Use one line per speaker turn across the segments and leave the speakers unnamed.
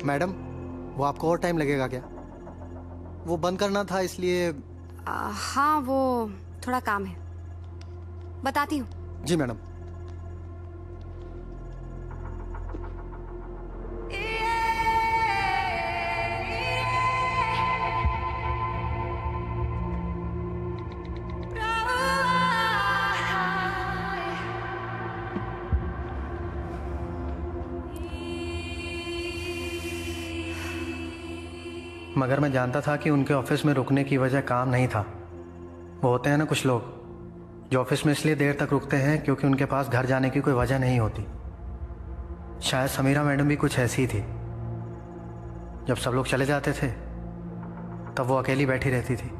Madam, वो आपको और टाइम लगेगा क्या? वो बंद करना था इसलिए।
हाँ, वो थोड़ा काम है, बताती हूँ।
जी मैडम। मगर मैं जानता था कि उनके ऑफिस में रुकने की वजह काम नहीं था। वो होते हैं ना कुछ लोग जो ऑफिस में इसलिए देर तक रुकते हैं क्योंकि उनके पास घर जाने की कोई वजह नहीं होती। शायद समीरा मैडम भी कुछ ऐसी थी। जब सब लोग चले जाते थे तब वो अकेली बैठी रहती थी,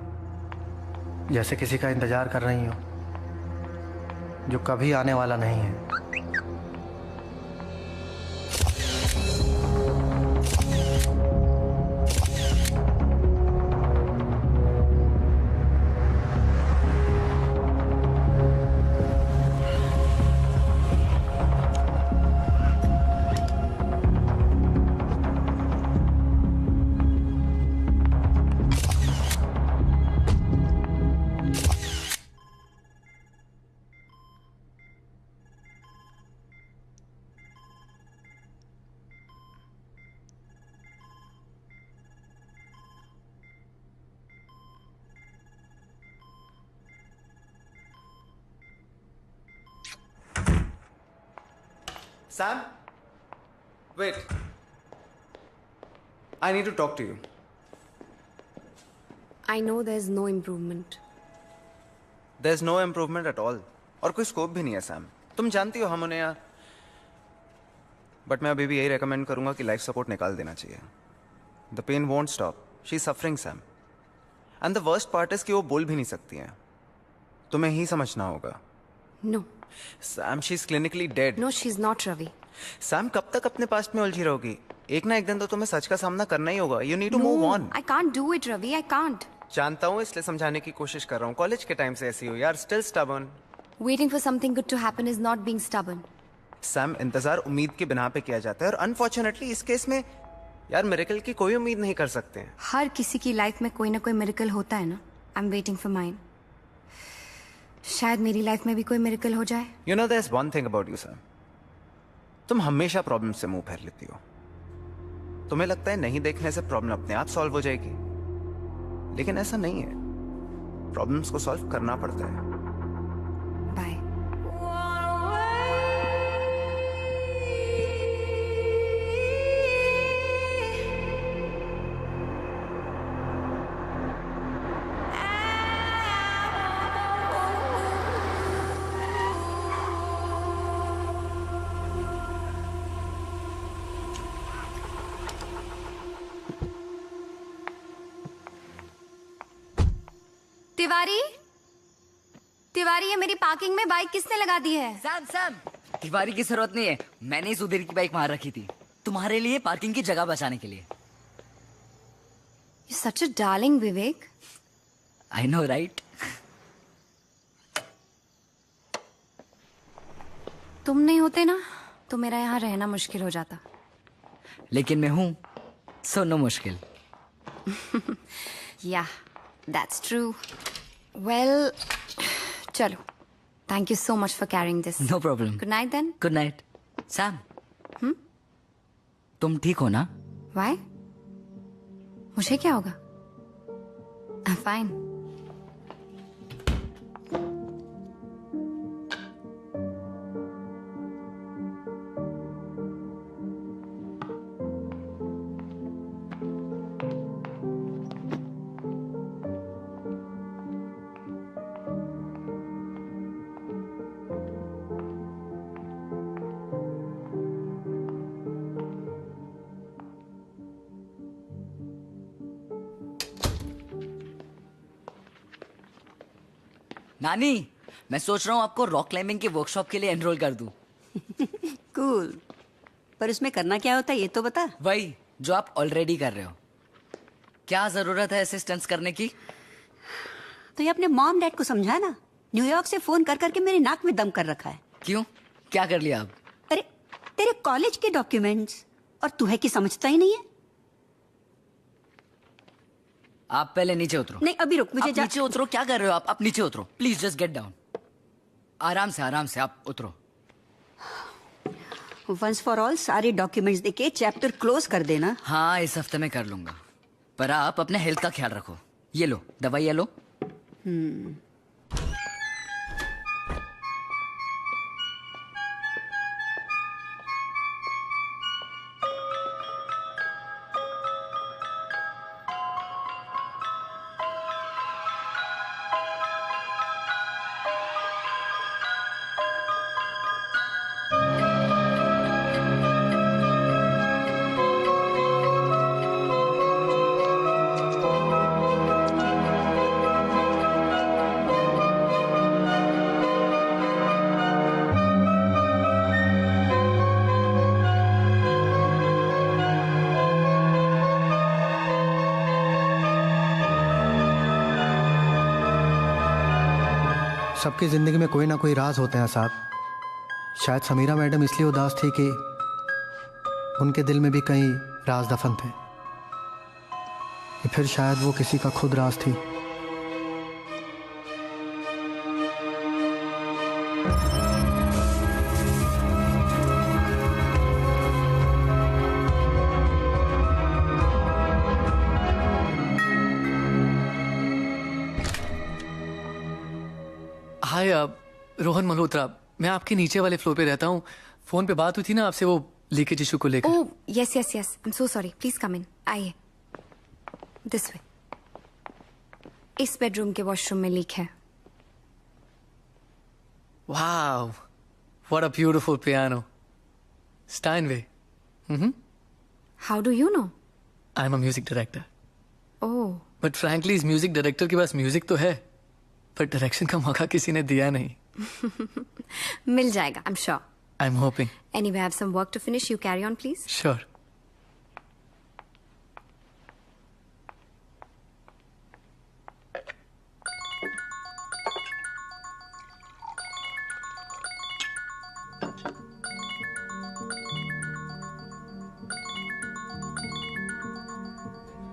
जैसे किसी का इंतज़ार कर रही हो जो कभी आने वाला नहीं है।
Sam? Wait. I need to talk to you.
I know there's no improvement.
There's no improvement at all. और कोई स्कोप भी नहीं है सैम। तुम जानती हो हम उन्हें यहाँ। बट मैं अभी भी यही रेकमेंड करूंगा कि लाइफ सपोर्ट निकाल देना चाहिए। The pain won't stop. She is suffering Sam. And the worst part is कि वो बोल भी नहीं सकती हैं। तुम्हें ही समझना होगा।
No.
Sam, she is clinically dead.
No, she's not, Ravi.
Sam, कब तक अपने पास्ट में उलझी रहोगी? एक ना एक दिन तो तुम्हें सच का सामना करना ही होगा। You need to move on.
I can't do it, Ravi. I can't.
जानता हूँ, इसलिए समझाने की कोशिश कर रहा हूँ। कॉलेज के टाइम से ऐसी हो यार। Still stubborn.
Waiting for something good to happen is not being stubborn.
Sam, इंतजार उम्मीद की बिना पे किया जाता है और अनफॉर्चुनेटली इस केस में यार मिरेकल की कोई उम्मीद नहीं कर सकते हैं।
हर किसी की लाइफ में कोई ना कोई मिरेकल होता है ना। I'm waiting for mine. शायद मेरी लाइफ में भी कोई मिरेकल हो जाए।
You know there is one thing about you Sam, तुम हमेशा प्रॉब्लम से मुंह फेर लेती हो। तुम्हें लगता है नहीं देखने से प्रॉब्लम अपने आप सॉल्व हो जाएगी, लेकिन ऐसा नहीं है। प्रॉब्लम्स को सॉल्व करना पड़ता है।
बाय। तिवारी, तिवारी, ये मेरी पार्किंग में बाइक किसने लगा दी है?
सैम, सैम, तिवारी की जरूरत नहीं है। मैंने ही सुधीर की बाइक वहां रखी थी तुम्हारे लिए, पार्किंग की जगह बचाने के लिए।
You're such a darling, Vivek.
I know right.
तुम नहीं होते ना तो मेरा यहाँ रहना मुश्किल हो जाता।
लेकिन मैं हूं, सो नो मुश्किल।
Yeah, that's true. Well, चलो। Thank you so much for carrying this.
No problem.
Good night then.
Good night. Sam, तुम ठीक हो ना?
Why? मुझे क्या होगा? I'm fine.
नानी, मैं सोच रहा हूँ आपको रॉक क्लाइंबिंग के वर्कशॉप के लिए एनरोल कर दूं।
कूल। पर उसमें करना क्या होता है ये तो बता।
वही जो आप ऑलरेडी कर रहे हो। क्या जरूरत है ऐसे स्टंट्स करने की?
तो ये अपने मॉम डैड को समझा ना। न्यूयॉर्क से फोन कर करके मेरी नाक में दम कर रखा है।
क्यों, क्या कर लिया अब?
अरे तेरे कॉलेज के डॉक्यूमेंट्स, और तू है कि समझता ही नहीं है।
आप पहले नीचे उतरो।
नहीं अभी रुक, मुझे
आप नीचे उतरो, क्या कर रहे हो आप नीचे उतरो प्लीज, जस्ट गेट डाउन। आराम से आप उतरो।
वंस फॉर ऑल सारे डॉक्यूमेंट्स देके चैप्टर क्लोज कर देना।
हाँ इस हफ्ते में कर लूंगा, पर आप अपने हेल्थ का ख्याल रखो। ये लो दवाई, ये लो।
सबकी ज़िंदगी में कोई ना कोई राज होते हैं साहब। शायद समीरा मैडम इसलिए उदास थी कि उनके दिल में भी कई राज दफन थे, या फिर शायद वो किसी का खुद राज थी।
हाय रोहन मल्होत्रा, मैं आपके नीचे वाले फ्लोर पे रहता हूँ। फोन पे बात हुई थी ना आपसे वो लीकेज इशू को लेकर।
Oh yes yes yes, I am so sorry, please come in, आइए। This way. इस बेडरूम के वॉशरूम में लीक है।
Wow, what a beautiful piano. Steinway.
How do you know?
I am a music director.
Oh
but frankly इस music director के पास music तो है, पर डायरेक्शन का मौका किसी ने दिया नहीं।
मिल जाएगा, आई am sure.
I am hoping.
Anyway, I have some work to finish. You carry on, please.
Sure.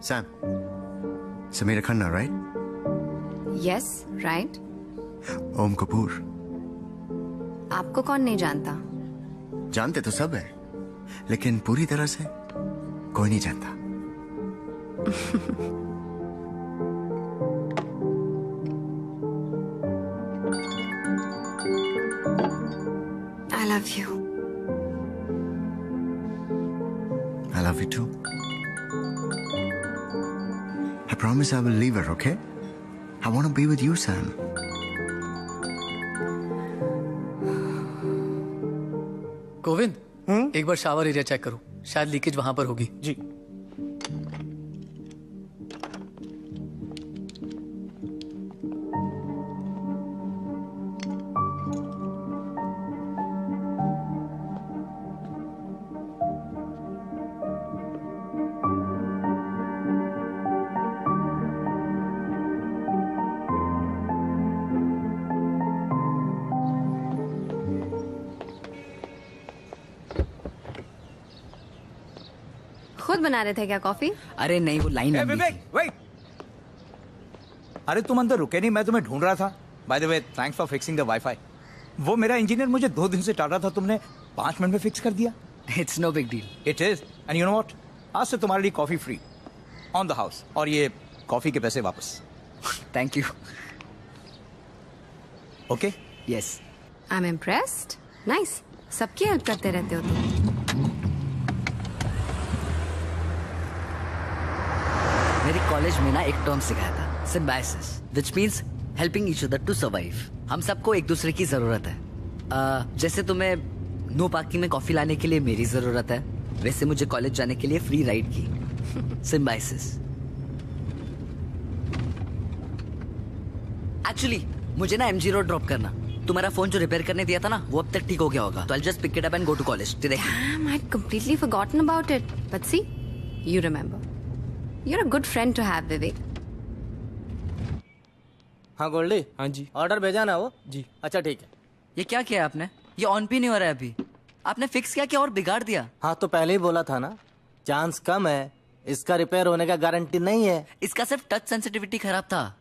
Sam, Samira Khanna, right?
Yes, right.
ओम कपूर।
आपको कौन नहीं जानता?
जानते तो सब है, लेकिन पूरी तरह से कोई नहीं जानता।
I love you.
I love you too. I promise I will leave her, okay? I want to be with you, Sam.
Govind, एक बार शावर एरिया चेक करो, शायद लीकेज वहां पर होगी।
जी।
खुद बना रहे थे क्या कॉफी?
अरे नहीं, वो लाइन लंबी
विवेक,
थी।
वेट। अरे तुम अंदर रुके नहीं, मैं तुम्हें ढूंढ रहा था। By the way, thanks for fixing the wifi. वो मेरा इंजीनियर मुझे 2 दिन से टाल रहा था, तुमने 5 मिनट में फिक्स कर दिया।
It's no big deal.
It is, and you know what, आज से तुम्हारे लिए coffee free on the house, और ये कॉफी के पैसे वापस।
Thank you.
Okay?
Yes.
I am impressed. Nice, सबकी हेल्प करते रहते हो तुम।
मेरे कॉलेज में ना एक टर्म सिखाया था, symbiosis, which means helping each other to survive. हम सबको एक दूसरे की जरूरत है। जैसे तुम्हें नो पार्किंग में कॉफी लाने के लिए मेरी जरूरत है, वैसे मुझे कॉलेज जाने के लिए फ्री राइड की। सिम्बायोसिस। एक्चुअली मुझे ना एमजी रोड ड्रॉप करना। तुम्हारा फोन जो रिपेयर करने दिया था ना, वो अब तक ठीक हो गया होगा, तो I just pick it up and go to college directly.
Damn, I'd completely forgotten about it. But see, you remember. You're a good friend to have, Vivek.
हाँ गोल्डी। हाँ जी, ऑर्डर भेजा ना वो जी। अच्छा ठीक है।
ये क्या किया आपने? ये ऑन भी नहीं हो रहा है अभी। आपने फिक्स किया कि और बिगाड़ दिया।
हाँ तो पहले ही बोला था ना, चांस कम है, इसका रिपेयर होने का गारंटी नहीं है।
इसका सिर्फ टच सेंसिटिविटी खराब था,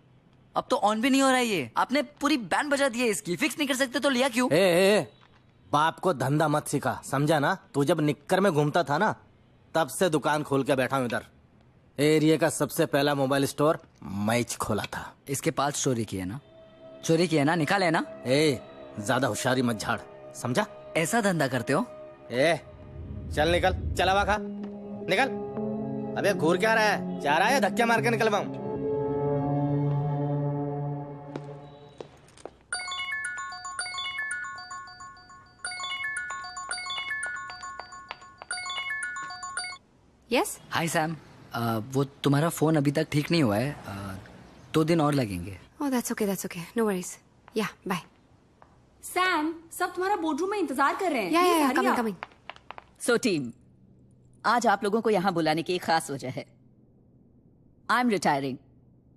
अब तो ऑन भी नहीं हो रहा है ये। आपने पूरी बैंड बजा दी है इसकी, फिक्स नहीं कर सकते तो लिया क्यों?
ए, बाप को धंधा मत सिखा, समझा ना? तू जब निक्कर में घूमता था ना, तब से दुकान खोल के बैठा हूँ इधर। एरिया का सबसे पहला मोबाइल स्टोर मैं खोला था।
इसके पास चोरी की है ना? चोरी की है ना? निकाले ना?
ज्यादा होशियारी मत झाड़, समझा?
ऐसा धंधा करते हो?
चल निकल, चला हुआ खा, निकल। अबे घूर क्या रहा है? जा रहा है धक्के मार के निकलवाऊं?
यस।
हाय सैम, वो तुम्हारा फोन अभी तक ठीक नहीं हुआ है, 2 दिन और लगेंगे।
Oh that's okay, no worries. Yeah bye.
Sam, सब तुम्हारा बोर्डरूम में इंतजार कर रहे हैं।
या कमिंग।
सो टीम, आज आप लोगों को यहाँ बुलाने की एक खास वजह है। आई एम रिटायरिंग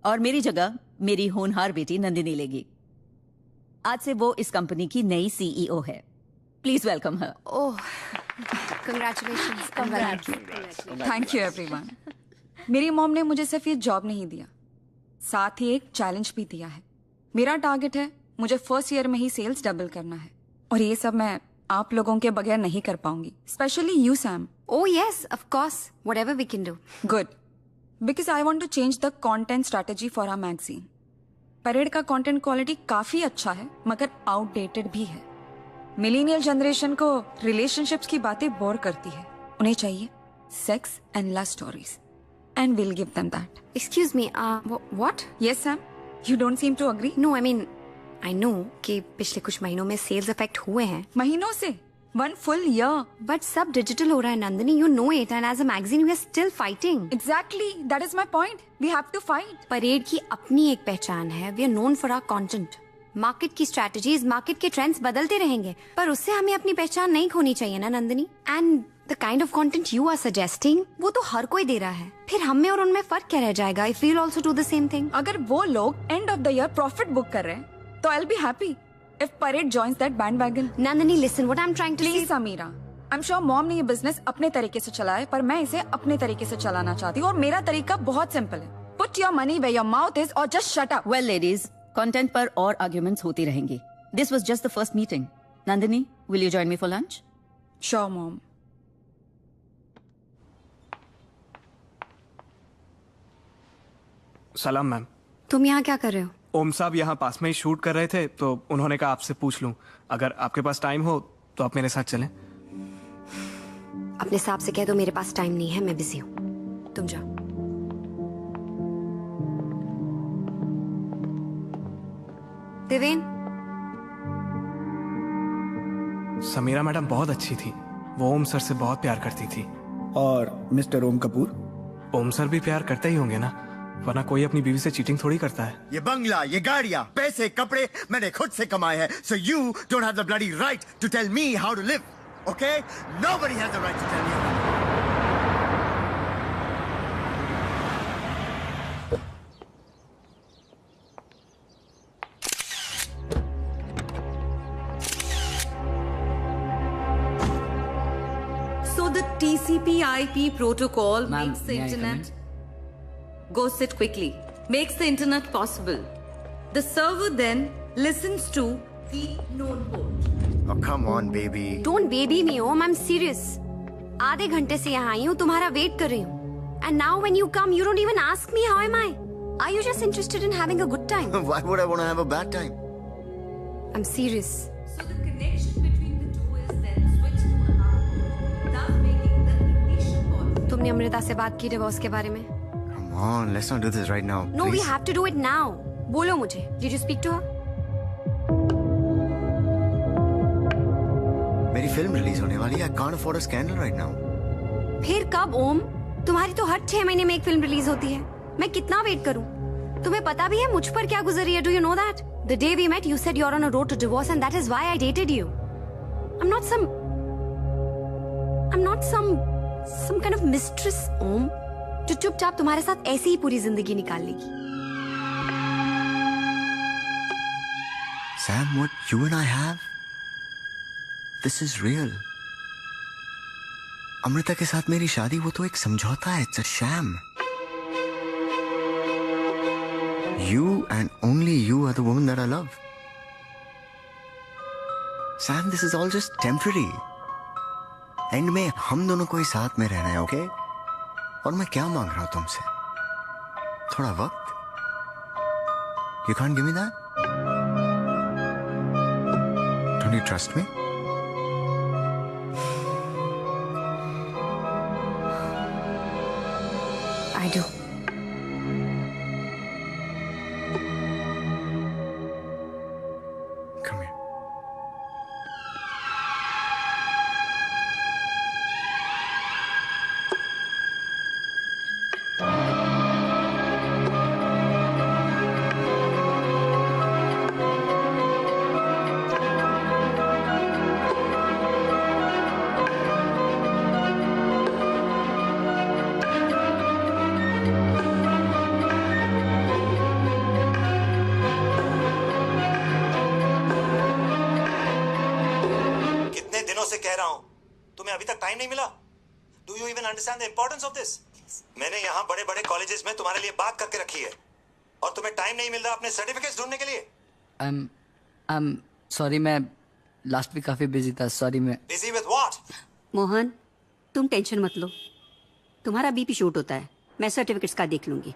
और मेरी जगह मेरी होनहार बेटी नंदिनी लेगी। आज से वो इस कंपनी की नई सीईओ है। Please welcome her.
Oh congratulations.
Thank you everyone. मेरी मॉम ने मुझे सिर्फ ये जॉब नहीं दिया, साथ ही एक चैलेंज भी दिया है। मेरा टारगेट है मुझे फर्स्ट ईयर में ही सेल्स डबल करना है, और ये सब मैं आप लोगों के बगैर नहीं कर पाऊंगी, specially you Sam.
Oh yes, of course. Whatever we can do.
Good. Because I want to change the content strategy for our magazine. Parade का कंटेंट क्वालिटी काफी अच्छा है, मगर आउटडेटेड भी है। मिलेनियल जनरेशन को रिलेशनशिप्स की बातें बोर करती है। उन्हें चाहिए sex and love stories, and will give them that.
Excuse me. What?
Yes, Sam. You don't seem to agree.
No, I mean, I know कि पिछले कुछ महीनों में सेल्स अफेक्ट हुए हैं।
महीनों से? 1 full year.
But सब डिजिटल हो रहा है Nandini, you know it, and as a magazine we are still fighting.
Exactly, that is my point. We have to fight.
Parade की अपनी एक पहचान है। We are known for our content. Market की स्ट्रैटेजीज, मार्केट के ट्रेंड्स बदलते रहेंगे, पर उससे हमें अपनी पहचान नहीं खोनी चाहिए ना Nandini. And the kind of content you are suggesting, वो तो हर कोई दे रहा है, फिर हम में और उनमें फर्क क्या रह जाएगा? If we will also do the same thing.
अगर वो लोग end of the year profit book कर रहे हैं, तो I will be happy if Parade joins that bandwagon.
Nandini, listen, what I'm trying to
Please, Samira. I'm sure mom ने ये business अपने तरीके से चलाया है, पर मैं इसे अपने तरीके से चलाना चाहती हूँ, और मेरा तरीका बहुत सिंपल है। Put your money where your mouth is, or just shut up.
Well, ladies, content पर और आर्ग्यूमेंट्स होती रहेंगी। This was just the first meeting. Nandini, will you join me for lunch?
Sure, mom.
सलाम ma'am.
तुम यहाँ क्या कर रहे हो?
ओम साहब यहाँ पास में ही शूट कर रहे थे, तो उन्होंने कहा आपसे पूछ लूं, अगर आपके पास टाइम हो तो आप मेरे साथ चलें।
अपने हिसाब से कह दो मेरे पास टाइम नहीं है, मैं बिजी हूँ, तुम जाओ। देवेन।
समीरा मैडम बहुत अच्छी थी, वो ओम सर से बहुत प्यार करती थी।
और मिस्टर ओम कपूर?
ओम सर भी प्यार करते ही होंगे ना, वरना कोई अपनी बीवी से चीटिंग थोड़ी करता है।
ये बंगला, ये गाड़ियां, पैसे, कपड़े मैंने खुद से कमाए हैं। So you don't have the bloody right to tell me how to live, okay? Nobody has the right to tell me how to live.
So the TCP/IP protocol
Ma'am,
makes the
may I come
internet. Go sit quickly. Makes the internet possible. The server then listens to the known port.
Oh, come on, baby.
Don't baby me, Om. I'm serious. आधे घंटे से यहाँ आई हूँ, तुम्हारा wait कर रही हूँ। And now when you come, you don't even ask me how am I. Are you just interested in having a good time?
Why would I want to have a bad time?
I'm serious.
So the connection between the two is then switched to another port, thus making the ignition point.
तुमने अमृता से बात की divorce के बारे में?
Come on, let's not do this right now.
No, we
please.
have to do it now. बोलो मुझे. Did you speak to her?
मेरी फिल्म रिलीज होने वाली है. I can't afford a scandal right now.
फिर कब ओम? तुम्हारी तो हर 6 महीने में एक फिल्म रिलीज होती है। मैं कितना वेट करूं? तुम्हें पता भी है मुझ पर क्या गुजरी है? Do you know that? The day we met, you said you're on a road to divorce, and that is why I dated you. I'm not some kind of mistress, ओम, जो चुपचाप तुम्हारे साथ ऐसे ही पूरी जिंदगी निकाल लेगी।
Sam, what you and I have, this is real. Amrita के साथ मेरी शादी वो तो एक समझौता है, it's a sham. You and only you are the woman that I love. Sam, this is all just temporary. And में हम दोनों को ही साथ में रहना है, ओके? और मैं क्या मांग रहा हूं तुमसे? थोड़ा वक्त? You can't give me that? Don't you trust me?
I do.
Come here.
कितने दिनों से कह रहा हूं, तुम्हें अभी तक टाइम नहीं मिला? Do you even understand the importance of this? मैंने यहाँ बड़े बड़े कॉलेजेस में तुम्हारे लिए बात करके रखी है और तुम्हें टाइम नहीं मिल रहा अपने सर्टिफिकेट्स ढूंढने के लिए.
I'm सॉरी, मैं लास्ट वीक काफी बिजी था. सॉरी. मैं
बिजी विद व्हाट?
मोहन, तुम टेंशन मत लो. तुम्हारा बीपी शूट होता है. मैं सर्टिफिकेट्स का देख लूंगी.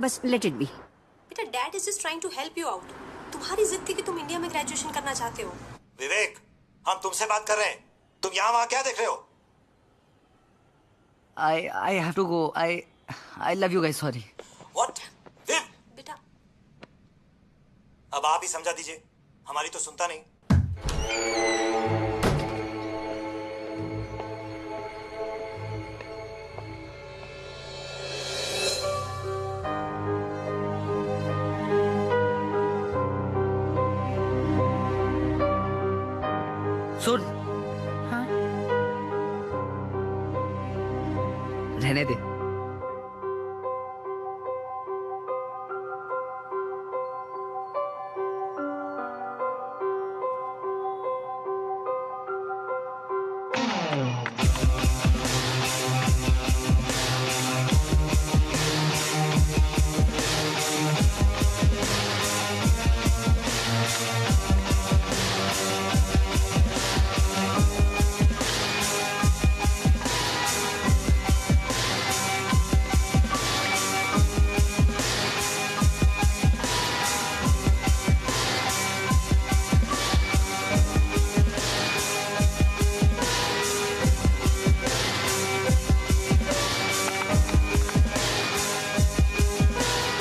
बस लेट इट बी.
बेटा, dad is just trying to help you out. तुम्हारी जिद थी कि तुम इंडिया में ग्रेजुएशन करना चाहते हो.
विवेक, हम तुमसे बात कर रहे हैं. तुम यहाँ वहाँ क्या देख रहे हो?
I have to go. I love you guys. Sorry.
What? विव,
बेटा,
अब आप ही समझा दीजिए. हमारी तो सुनता नहीं.
सुन. हाँ? रहने दे.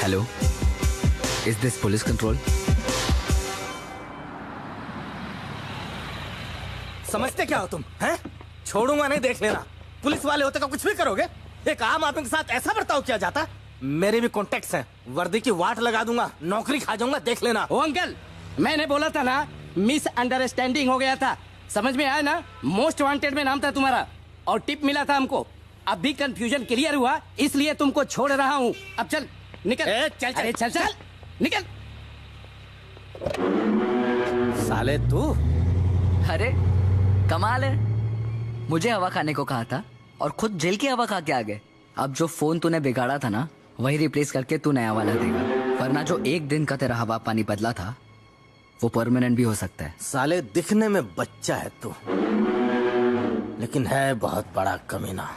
Hello? Is this police control?
समझते क्या हो तुम? हैं? छोड़ूंगा नहीं, देख लेना. पुलिस वाले होते का कुछ भी करोगे? एक आम आदमी के साथ ऐसा बर्ताव किया जाता? मेरे भी कॉन्टेक्ट्स हैं. वर्दी की वाट लगा दूंगा, नौकरी खा जाऊंगा, देख लेना.
ओ अंकल, मैंने बोला था ना, मिस अंडरस्टैंडिंग हो गया था. समझ में आया ना? मोस्ट वांटेड में नाम था तुम्हारा और टिप मिला था हमको. अब भी कंफ्यूजन क्लियर हुआ, इसलिए तुमको छोड़ रहा हूँ. अब चल निकल.
चल
अरे चल चल निकल.
साले तू.
अरे कमाल है. मुझे हवा खाने को कहा था और खुद जेल की हवा खा के आ गए. अब जो फोन तूने बिगाड़ा था ना, वही रिप्लेस करके तू नया वाला देगा. वरना जो एक दिन का तेरा हवा पानी बदला था, वो परमानेंट भी हो सकता है.
साले दिखने में बच्चा है तू, लेकिन है बहुत बड़ा कमीना.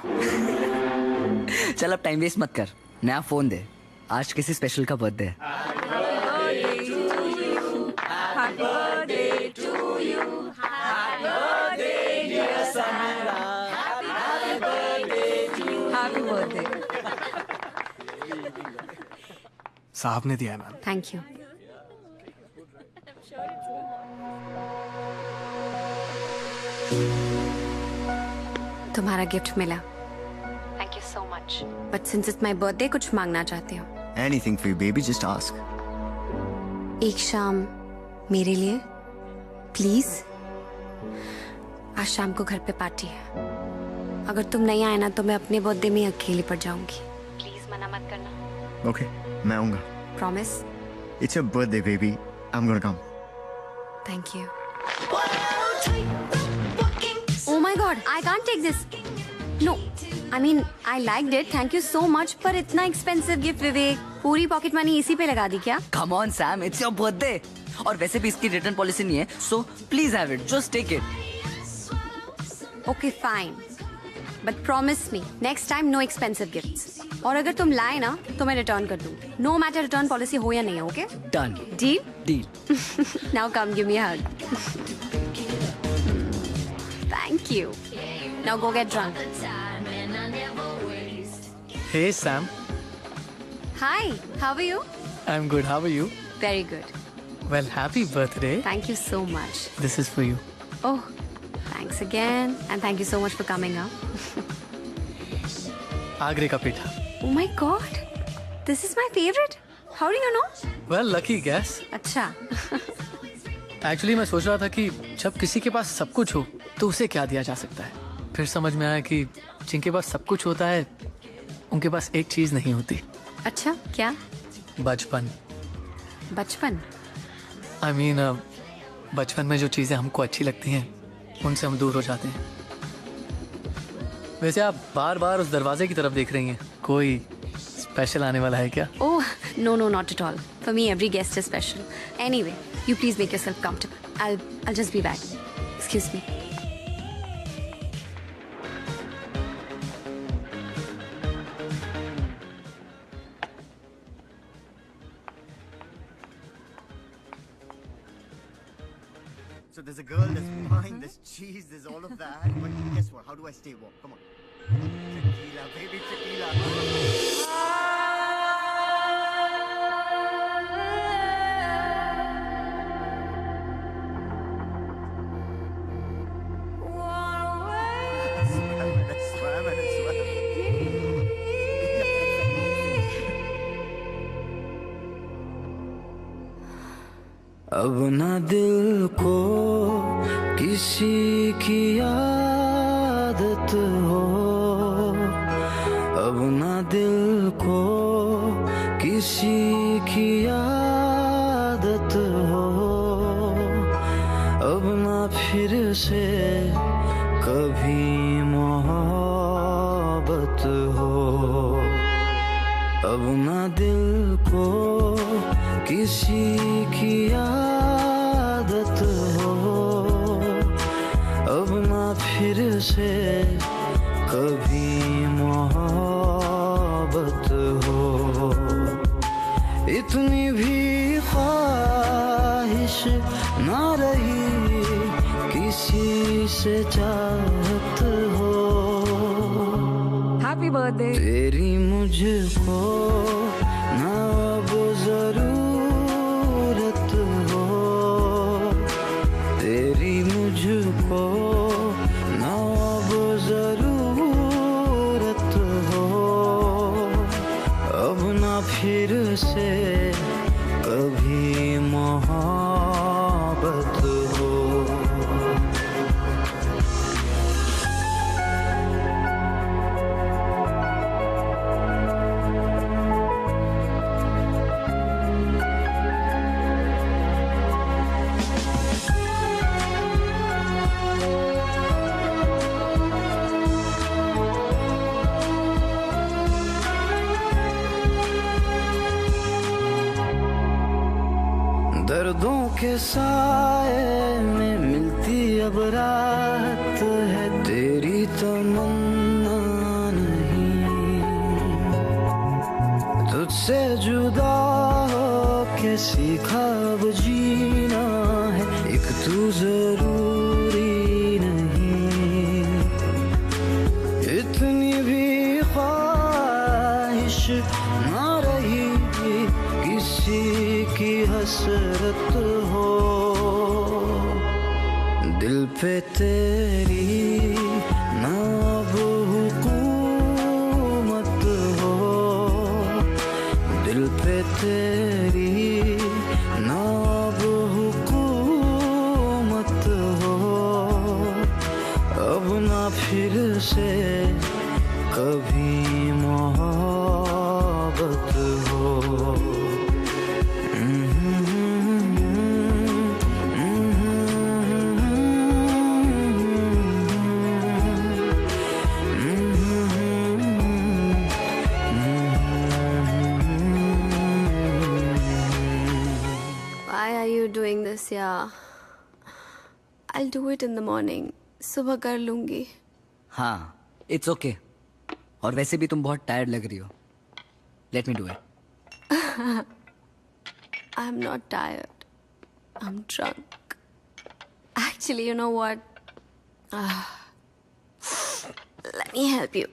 चल अब टाइम वेस्ट मत कर, नया फोन दे. आज किसी स्पेशल का बर्थडे है.
साहब ने दिया है मैम.
Thank you. तुम्हारा गिफ्ट मिला. Thank you so much. But since it's my birthday, कुछ मांगना चाहते हो?
Anything for you, baby. Just ask.
एक शाम मेरे लिए प्लीज. आज शाम को घर पे पार्टी है. अगर तुम नहीं आए ना तो मैं अपने बर्थडे में अकेली पड़ जाऊंगी. प्लीज मना मत करना.
Okay, मैं आऊँगा.
Promise?
It's your birthday, baby. I'm gonna come.
Thank you. Oh my God, I can't take this. No I mean I liked it, thank you so much, पर इतना एक्सपेंसिव गिफ्ट विवेक, पूरी pocket money इसी पे लगा दी क्या?
Come on Sam, it's your birthday. और वैसे भी इसकी रिटर्न पॉलिसी नहीं है, so please have it, just take it.
Okay fine, but promise me next time no expensive gifts. और अगर तुम लाए ना तो मैं रिटर्न कर दूँ, नो मैटर रिटर्न पॉलिसी हो या नहीं, okay?
Done.
Deal?
Deal.
Now come give me a hug. Thank you. Now go get drunk.
Hey Sam,
Hi, how are you?
I'm good. How are you?
Very good.
Well, happy birthday.
Thank you so much.
This is for you.
Oh, thanks again, and thank you so much for coming up.
आगरे का पेठा.
Oh my God, this is my favorite. How do you know?
Well, lucky guess.
अच्छा.
Actually, मैं सोच रहा था कि जब किसी के पास सब कुछ हो तो उसे क्या दिया जा सकता है. फिर समझ में आया कि जिनके पास सब कुछ होता है उनके पास एक चीज नहीं होती.
अच्छा, क्या?
बचपन.
बचपन?
I mean, बचपन में जो चीजें हमको अच्छी लगती हैं उनसे हम दूर हो जाते हैं. वैसे आप बार बार उस दरवाजे की तरफ देख रही हैं, कोई स्पेशल आने वाला है क्या?
Oh, no, not at all. For me, every guest is special. Anyway, you please make yourself comfortable. I'll just be back. Excuse me.
So there's a girl, there's wine, there's cheese, there's all of that. But guess what? How do I stay warm? Come on. Tequila, baby, tequila.
अब ना दिल को किसी की आदत हो, अब ना दिल को किसी की आदत हो, अब ना फिर से कभी मोहब्बत हो, अब ना दिल को किसी की आदत हो, अब ना फिर से कभी मोहब्बत हो. इतनी भी ख्वाहिश ना रही किसी से चाहत हो.
Happy birthday.
तेरी मुझको ना अब जरूरत हो, तेरी मुझको ना अब जरूरत हो, अब ना फिर से कभी मोहब्बत हो. दर्दों के साए में मिलती अब राहत है, तेरी तमन्ना नहीं. तुझसे जुदा हो के सीखा अब जीना है, एक तू जरूरी नहीं. इतनी भी ख्वाहिश ना रही किसी की हसरत हो, दिल पे तेरी ना अब हुकूमत हो, दिल पे तेरी ना अब हुकूमत हो, अब ना फिर से कभी मोहब्बत हो.
yeah. I'll do it in the morning. सुबह कर लूंगी.
हाँ, इट्स ओके. और वैसे भी तुम बहुत टायर्ड लग रही हो. Let me do it.
I'm not tired. I'm drunk. Actually, you know what? Let me help you.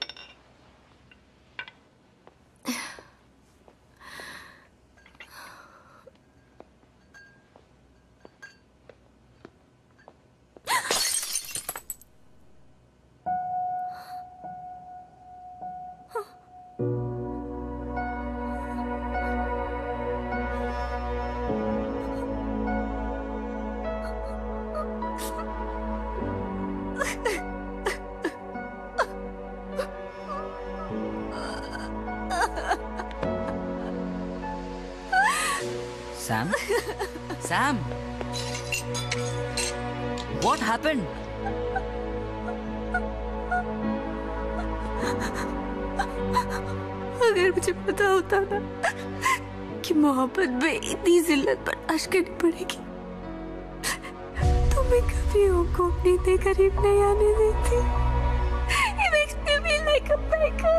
Sam? Sam? What happened?
अगर मुझे पता होता ना कि मोहब्बत में इतनी जिल्लत बर्दाश्त करनी पड़ेगी तो मैं कभी को अपने इतने करीब नहीं आने देती. It makes me feel like a beggar.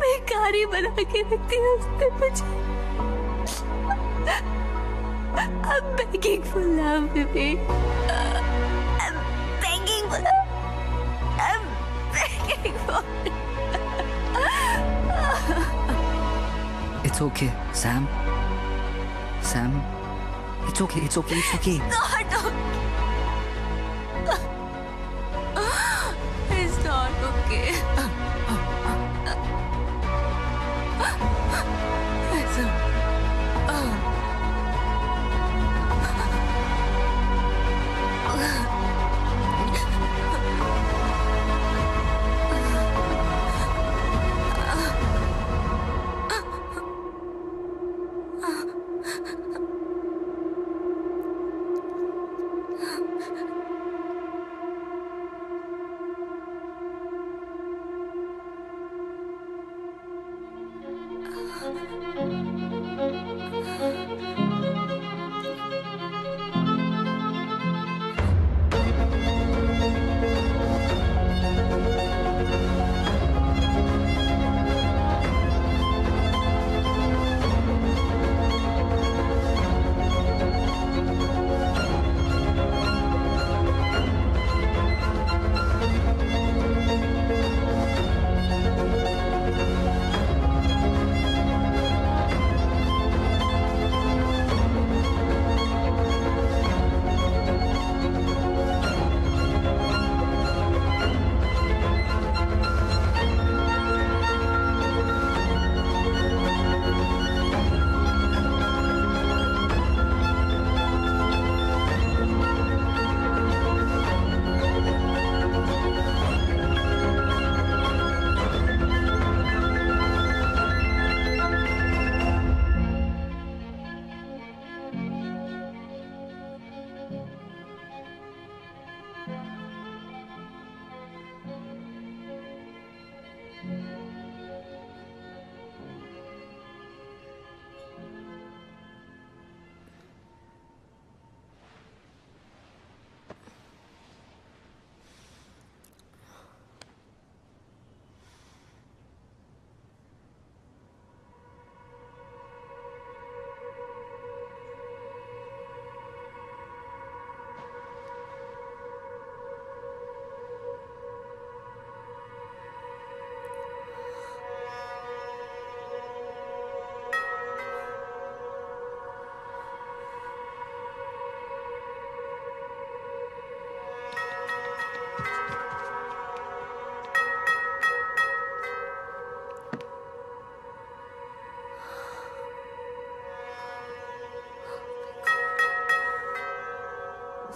बेकारी बना के रखती है उसने मुझे. I'm begging for love, baby. I'm begging for love. I'm begging for
It's okay, Sam. Sam, it's okay. It's okay. It's okay.
not okay. It's not okay.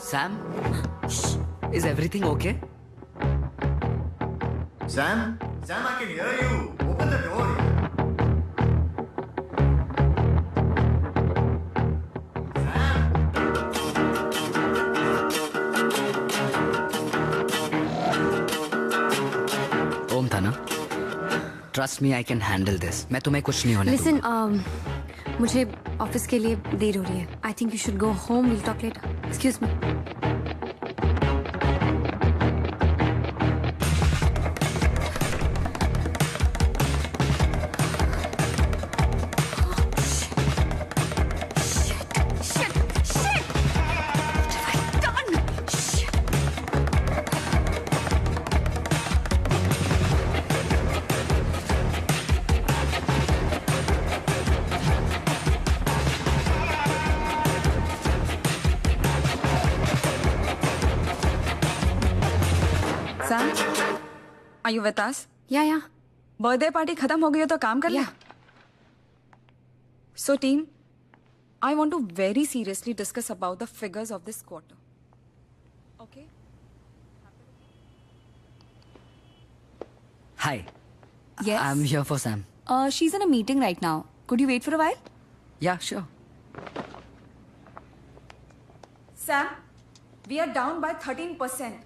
Sam? Is everything okay?
Sam? Sam, I can hear you. Open the door.
ओम था ना? Trust me, I can handle this. मैं तुम्हें कुछ नहीं होने
Listen, मुझे office के लिए देर हो रही है. I think you should go home. Will talk later. Excuse me.
Sam, are you with us?
या
बर्थडे पार्टी खत्म हो गई हो तो काम कर ले. So team, I want to very seriously discuss about the figures of this quarter. Okay?
Hi.
Yes.
I'm here for Sam.
She's in a meeting right now. Could you wait for a while?
Yeah, sure.
Sam, we are down by 13%.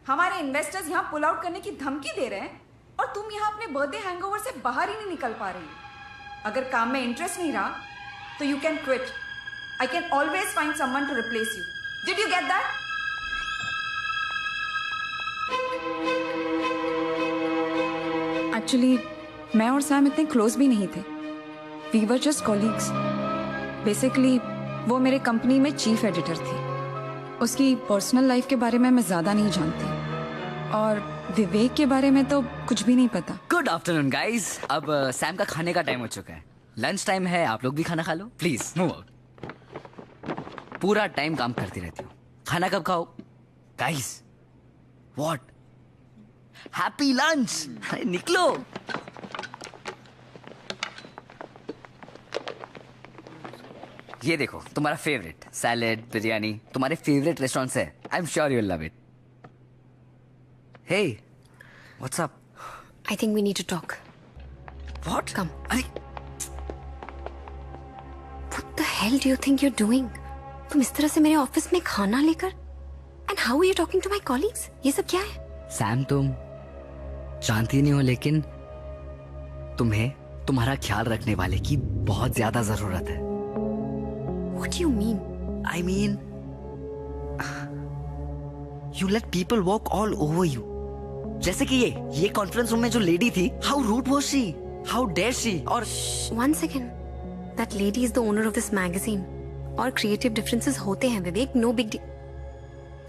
हमारे investors यहाँ pull out करने की धमकी दे रहे हैं और तुम यहाँ अपने बर्थडे हैंगओवर से बाहर ही नहीं निकल पा रही. अगर काम में इंटरेस्ट नहीं रहा तो you can quit. I can always find someone to replace you. Did you get that? Actually मैं और सैम इतने क्लोज भी नहीं थे. We were just colleagues. Basically वो मेरे कंपनी में चीफ एडिटर थी. उसकी पर्सनल लाइफ के बारे में मैं ज्यादा नहीं जानती और विवेक के बारे में तो कुछ भी नहीं पता.
Good afternoon guys. अब सैम का खाने का टाइम हो चुका है. लंच टाइम है. आप लोग भी खाना खा लो प्लीज. Move out. पूरा टाइम काम करती रहती हूँ. खाना कब खाओ गाइस? व्हाट? Happy lunch. निकलो. ये देखो तुम्हारा फेवरेट सैलेड बिरयानी तुम्हारे फेवरेट रेस्टोरेंट से. I am sure you will love it. Hey what's up?
I think we need to talk.
What?
Come. अरे what the hell do you think you are doing? तुम इस तरह से मेरे office में खाना लेकर and how are you talking to my colleagues? ये सब क्या है?
सैम तुम जानती नहीं हो लेकिन तुम्हें तुम्हारा ख्याल रखने वाले की बहुत ज्यादा जरूरत है.
What do you mean?
I mean, you let people walk all over you. जैसे कि ये कॉन्फ्रेंस रूम में जो लेडी थी, how rude was she? How dare she? और
one second, that lady is the owner of this magazine. और creative differences होते हैं विवेक. No big deal.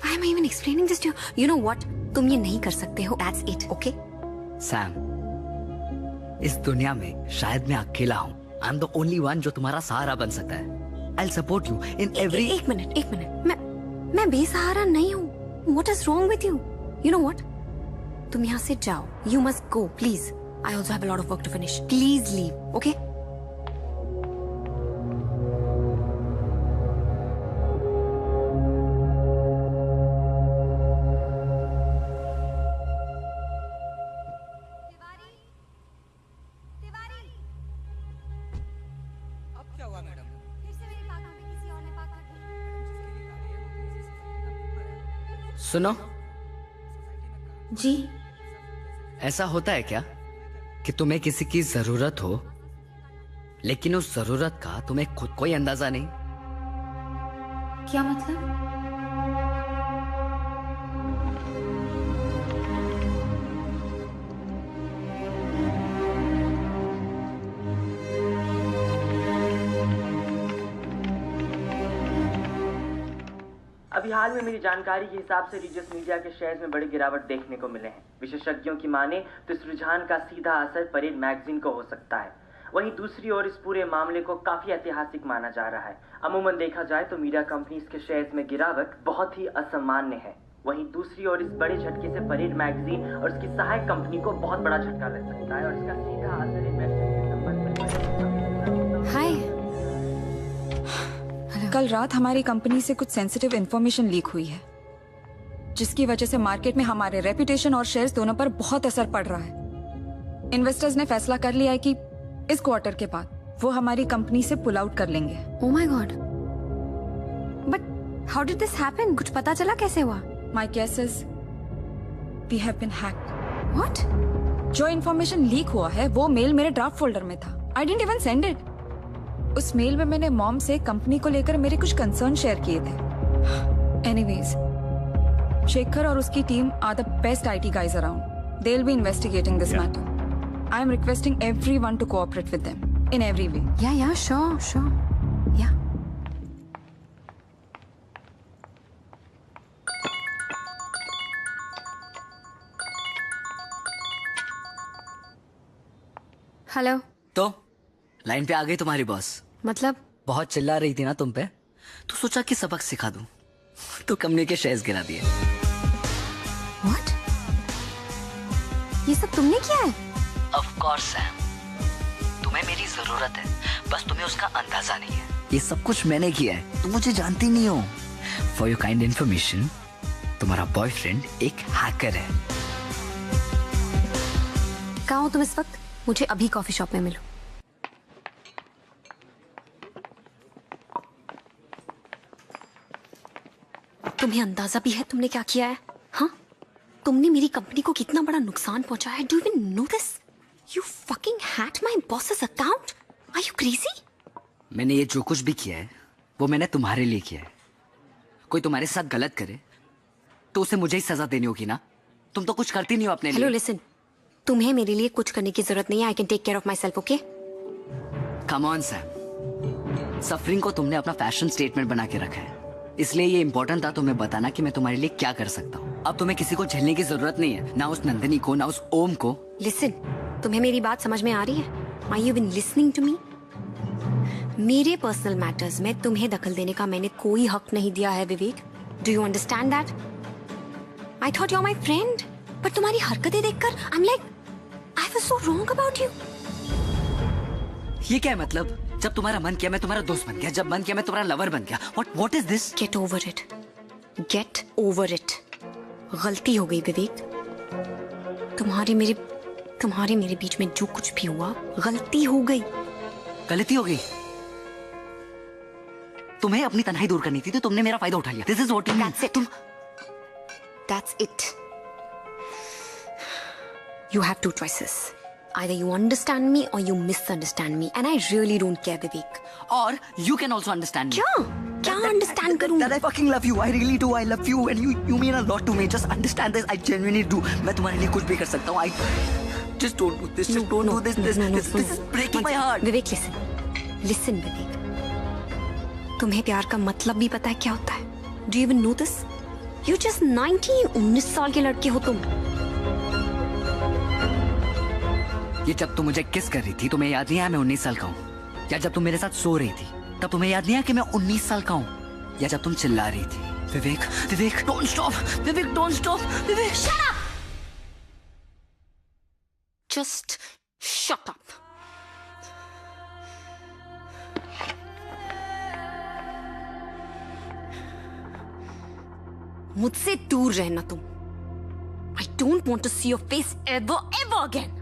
Why am I even explaining this to you? You know what? तुम ये नहीं कर सकते हो. That's it, okay?
Sam, इस दुनिया में शायद मैं अकेला हूँ. I'm the only one जो तुम्हारा सहारा बन सकता है. I'll support you in every.
एक मिनट. मैं बेसहारा नहीं हूँ. What is wrong with you? You know what? तुम यहाँ से जाओ. You must go, please. I also have a lot of work to finish. Please leave, okay?
सुनो
जी.
ऐसा होता है क्या कि तुम्हें किसी की जरूरत हो लेकिन उस जरूरत का तुम्हें खुद कोई अंदाजा नहीं?
क्या मतलब?
अभी हाल में मेरी जानकारी के हिसाब से रिजियस मीडिया के शेयर्स में बड़ी गिरावट देखने को मिले हैं. विशेषज्ञों की माने तो इस रुझान का सीधा असर परेड मैगजीन को हो सकता है. वहीं दूसरी ओर इस पूरे मामले को काफी ऐतिहासिक माना जा रहा है. अमूमन देखा जाए तो मीडिया कंपनीज के शेयर्स में गिरावट बहुत ही असामान्य है. वहीं दूसरी ओर इस बड़े झटके से परेड मैगजीन और इसकी सहायक कंपनी को बहुत बड़ा झटका लग सकता है और इसका सीधा असर इन्वेस्टर के संबंध में.
हाय.
कल रात हमारी कंपनी से कुछ सेंसिटिव इंफॉर्मेशन लीक हुई है जिसकी वजह से मार्केट में हमारे रेपुटेशन और शेयर्स दोनों पर बहुत असर पड़ रहा है. इन्वेस्टर्स ने फैसला कर लिया है कि इस क्वार्टर के बाद वो हमारी कंपनी से पुल आउट कर लेंगे.
Oh my God. But how did this happen? कुछ पता चला कैसे हुआ?
My guess is we have been hacked.
What?
जो इंफॉर्मेशन लीक हुआ है वो मेल मेरे ड्राफ्ट फोल्डर में था. I didn't even send it. उस मेल में मैंने मॉम से कंपनी को लेकर मेरे कुछ कंसर्न शेयर किए थे। एनीवेज, शेखर और उसकी team are the best IT guys around. They'll be investigating this matter. I am requesting everyone to cooperate with them in every way.
Yeah, sure. Yeah. Hello.
तो line पे आ गई तुम्हारी boss.
मतलब?
बहुत चिल्ला रही थी ना तुम पे, तो सोचा कि सबक सिखा दूं, तो कंपनी के शेयर्स गिरा दिए।
What? ये सब तुमने किया है?
Of course सैम, तुम्हें मेरी जरूरत है, बस तुम्हें उसका अंदाजा नहीं है। ये सब कुछ मैंने किया है, तुम मुझे जानती नहीं हो। For your kind information, तुम्हारा बॉयफ्रेंड एक हैकर है।
कहाँ हो तुम इस वक्त? मुझे अभी कॉफी शॉप में मिलो। तुम्हें अंदाजा भी है तुमने क्या किया है? हाँ, तुमने मेरी कंपनी को कितना बड़ा नुकसान पहुंचाया है। Do you even know this? You fucking hacked my boss's account. Are you crazy?
मैंने ये जो कुछ भी किया है वो मैंने तुम्हारे लिए किया है। कोई तुम्हारे साथ गलत करे तो उसे मुझे ही सजा देनी होगी ना। तुम तो कुछ करती नहीं हो अपने लिए।
हेलो लिसन, तुम्हें मेरे लिए कुछ करने की जरूरत नहीं है। I can take care of myself, okay?
Come on Sam, suffering को तुमने अपना फैशन स्टेटमेंट बना के रखा है, इसलिए ये इंपॉर्टेंट था तुम्हें बताना कि मैं तुम्हारे लिए क्या कर सकता हूँ। अब तुम्हें किसी को झेलने की जरूरत नहीं है, ना उस नंदिनी को, ना उस ओम को।
लिसन, तुम्हें मेरी बात समझ में आ रही है? Are you even listening to me? मेरे पर्सनल मैटर्स में तुम्हें दखल देने का मैंने कोई हक नहीं दिया है Vivek. Do you understand that? I thought you are my friend, but तुम्हारी हरकतें देखकर I am like I was so wrong about you.
ये क्या है मतलब? जब तुम्हारा मन किया मैं तुम्हारा दोस्त बन गया, जब मन किया मैं तुम्हारा लवर बन गया। What is this?
Get over it. Get over it. गलती हो गई विवेक। तुम्हारे मेरे बीच में जो कुछ भी हुआ गलती हो गई।
गलती हो गई? तुम्हें अपनी तन्हाई दूर करनी थी तो तुमने मेरा फायदा उठा लिया। This is what you mean.
That's it. That's it. You have two choices. Either you understand me or you misunderstand me, and I really don't care, Vivek.
Or you can also understand me.
क्या understand करूँ?
That I fucking love you. I really do. I love you, and you mean a lot to me. Just understand this. I genuinely do. मैं तुम्हारे लिए कुछ भी कर सकता हूँ. Just don't do this. Just don't do this. This is breaking my heart.
Vivek, listen, Vivek. तुम्हें प्यार का मतलब भी पता है क्या होता है? Do you even know this? You're just 19 साल के लड़के हो तुम।
ये जब तुम मुझे किस कर रही थी तुम्हें याद नहीं आया मैं 19 साल का हूँ? या जब तुम मेरे साथ सो रही थी तब तुम्हें याद नहीं आया कि मैं 19 साल का हूँ? या जब तुम चिल्ला रही थी Vivek don't stop, Vivek don't stop, Vivek shut up,
just shut up. मुझसे दूर रहना तुम। I don't want to see your face ever again.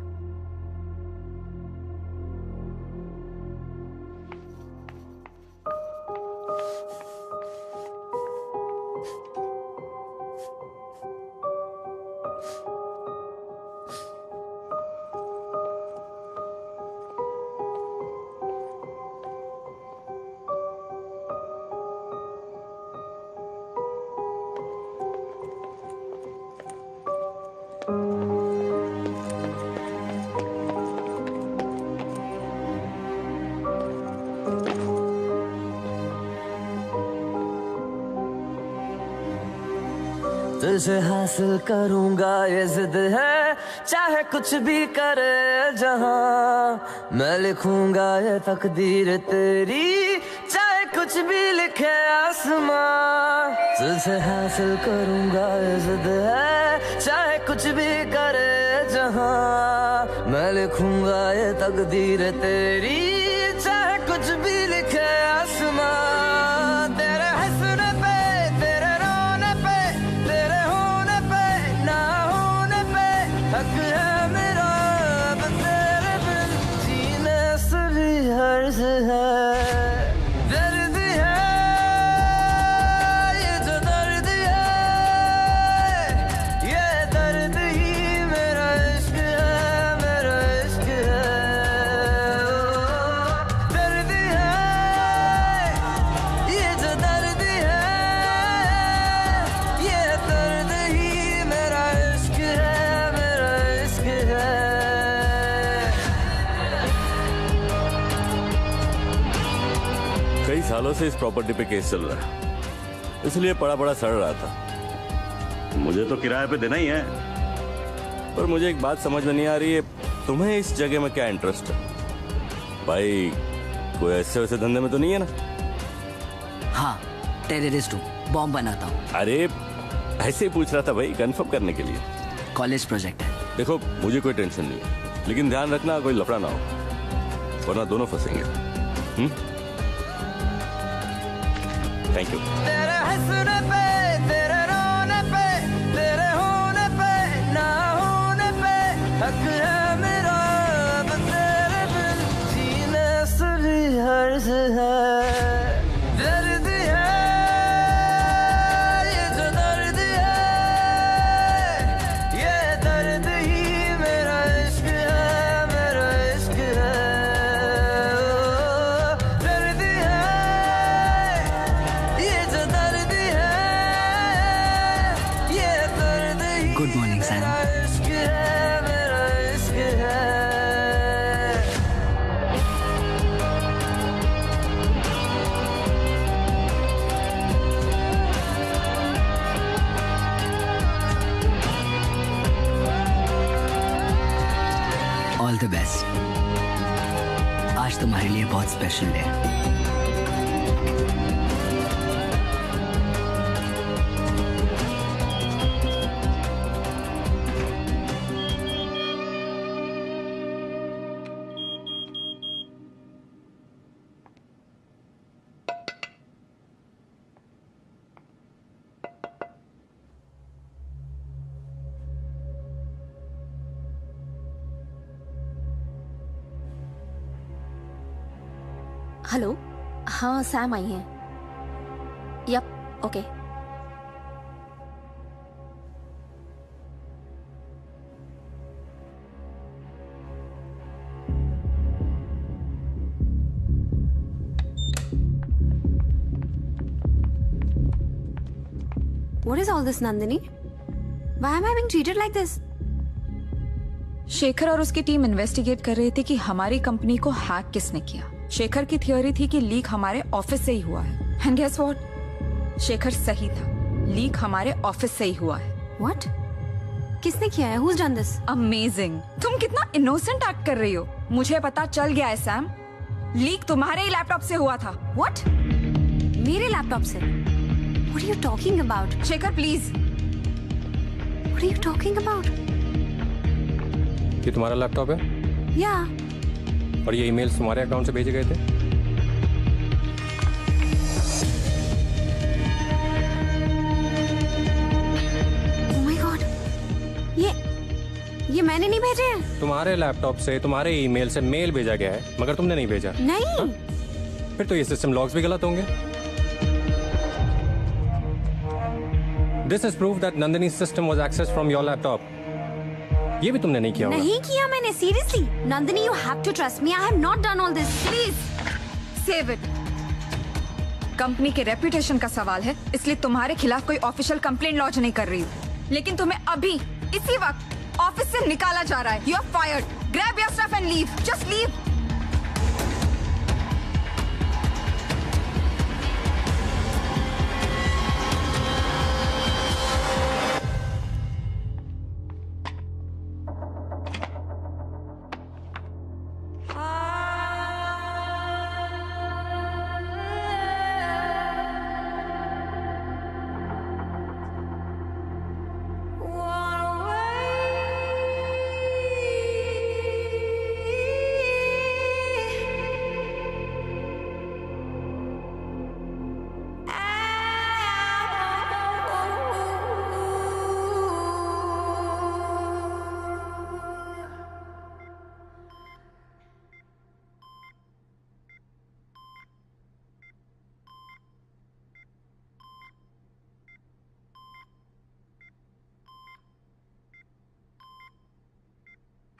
तुझे हासिल करूंगा ये जिद है, चाहे कुछ भी करे जहां। मैं लिखूंगा ये तकदीर तेरी, चाहे कुछ भी लिखे आसमां। तुझे हासिल करूंगा ये जिद है, चाहे कुछ भी करे जहां। मैं लिखूंगा ये तकदीर तेरी, चाहे कुछ भी लिखे आसमां। तेरे हंसने पे, तेरे रोने पे, तेरे होने पे, ना होने पे हक है मेरा। अब तेरे बिन जीने से भी हर्ज है। दर्द है ये जो दर्द है, ये दर्द ही मेरा इश्क है, मेरा इश्क है।
सालों से इस प्रॉपर्टी पे केस चल रहा है, इसलिए पड़ा पड़ा सड़ रहा था।
मुझे तो किराए पे देना ही है।
पर मुझे एक बात समझ में नहीं आ रही है, तुम्हें इस जगह में क्या इंटरेस्ट है? भाई कोई ऐसे वैसे धंधे में तो नहीं है ना?
हाँ, टेररिस्ट हूँ, बॉम्ब बनाता हूँ।
अरे ऐसे ही पूछ रहा था भाई, कंफर्म करने के लिए।
कॉलेज प्रोजेक्ट है।
देखो मुझे कोई टेंशन नहीं है, लेकिन ध्यान रखना कोई लफड़ा ना हो, वरना दोनों फंसेंगे। Thank you.
तेरे हंसने पे, तेरे रोने पे, तेरे होने पे, ना होने पे हक है मेरा, अब तेरे बिन जीने से भी हर्ज है। दर्द है ये जो दर्द है, ये दर्द ही मेरा इश्क है, मेरा इश्क है। ओ, दर्द है ये जो दर्द है, ये दर्द ही
गुड मॉर्निंग सैम।
मेरा इश्क है, मेरा इश्क है।
All the best. आज तुम्हारे लिए बहुत स्पेशल डे है।
हेलो, हाँ सैम आई हैं। Yup, okay.
What is all this, Nandini? Why am I being treated like this?
Shekhar और उसकी टीम इन्वेस्टिगेट कर रहे थे कि हमारी कंपनी को हैक किसने किया। शेखर की थियोरी थी कि लीक हमारे ऑफिस से ही हुआ है। And guess what? शेखर सही था, लीक हमारे ऑफिस से ही हुआ है।
What? किसने किया है? Who's done this?
अमेजिंग। तुम कितना इनोसेंट एक्ट कर रही हो। मुझे पता चल गया है सैम, लीक तुम्हारे ही लैपटॉप से हुआ था।
What? मेरे लैपटॉप से? What are you talking about?
Shekhar please.
What are you talking about?
ये तुम्हारा लैपटॉप है?
Yeah.
और ये ईमेल्स तुम्हारे अकाउंट से भेजे गए थे?
Oh my God. ये मैंने नहीं भेजे हैं।
तुम्हारे लैपटॉप से, तुम्हारे ईमेल से मेल भेजा गया है, मगर तुमने नहीं भेजा।
नहीं।
हा? फिर तो ये सिस्टम लॉग्स भी गलत होंगे। This is proof that Nandini's system was accessed from your laptop. ये भी तुमने नहीं किया होगा।
नहीं किया मैंने, seriously. Nandini, you have to trust me. I have not done all this.
Please save it. Company के रेपुटेशन का सवाल है, इसलिए तुम्हारे खिलाफ कोई ऑफिशियल कंप्लेंट लॉन्च नहीं कर रही हूँ, लेकिन तुम्हें अभी इसी वक्त ऑफिस से निकाला जा रहा है। You are fired. Grab your stuff and leave. Just leave.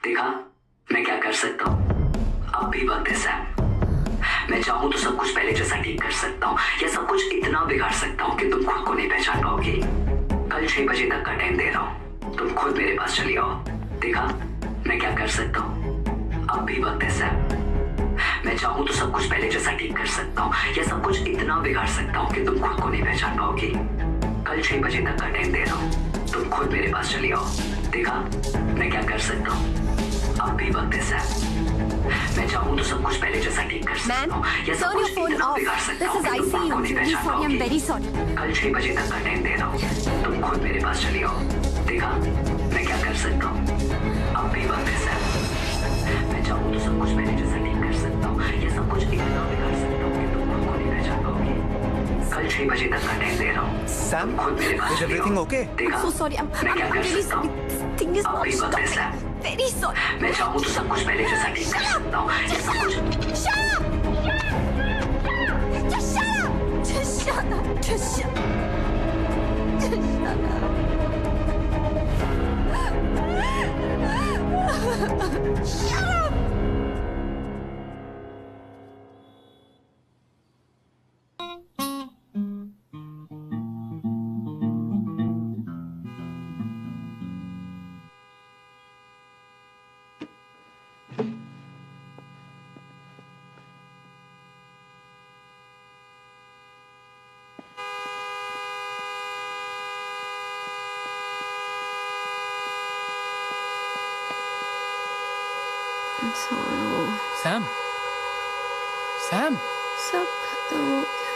देखा मैं क्या कर सकता हूँ। अब भी वक्त है सैम। मैं चाहूँ तो सब कुछ पहले जैसा ठीक कर सकता हूँ, या सब कुछ इतना बिगाड़ सकता हूँ कि तुम खुद को नहीं पहचान पाओगे। कल 6 बजे तक का टाइम दे रहा हूँ, तुम खुद मेरे पास चली आओ। देखा मैं क्या कर सकता हूँ। अब भी वक्त है सैम। मैं चाहूँ तो सब कुछ पहले जैसा ठीक कर सकता हूँ, या सब कुछ इतना बिगाड़ सकता हूँ कि तुम खुद को नहीं पहचान पाओगी। कल 6 बजे तक का टाइम दे रहा हूँ, तुम खुद मेरे पास चली आओ। देखा मैं क्या कर सकता हूँ? अब भी वक्त है सैम। मैं चाहूँ तो सब कुछ पहले जैसा ठीक कर सकता हूँ, या सब कुछ इतना बिगाड़ सकता हूँ कि तुम खुद को नहीं पहचान पाओगी। कल 6 बजे तक का टाइम दे रहा हूँ, तुम खुद मेरे पास चली आओ। देखा मैं क्या कर सकता हूँ? अब भी वक्त है सैम। मैं चाहूँ तो सब कुछ पहले जैसा ठीक कर सकता हूँ, या सब कुछ इतना बिगाड़ सकता हूँ कि तुम खुद को नहीं पहचान पाओगी। कल 6 बजे तक का टाइम दे रहा हूँ,
सैम
खुद मेरे पास
इज एवरीथिंग ओके?
देखा
So sorry, I'm
मैं क्या कर
really
सकता हूँ?
sorry. This thing is
अब
not
भी वक्त है सैम।
very sorry.
मैं चाहूँ तो सब कुछ पहले जैसा ठीक कर सकता हूँ, या सब कुछ
Shut up! Just shut up! Just shut up! Just shut up! Just shut up! Shut up!
Sam, Sam,
सब खत्म हो गया।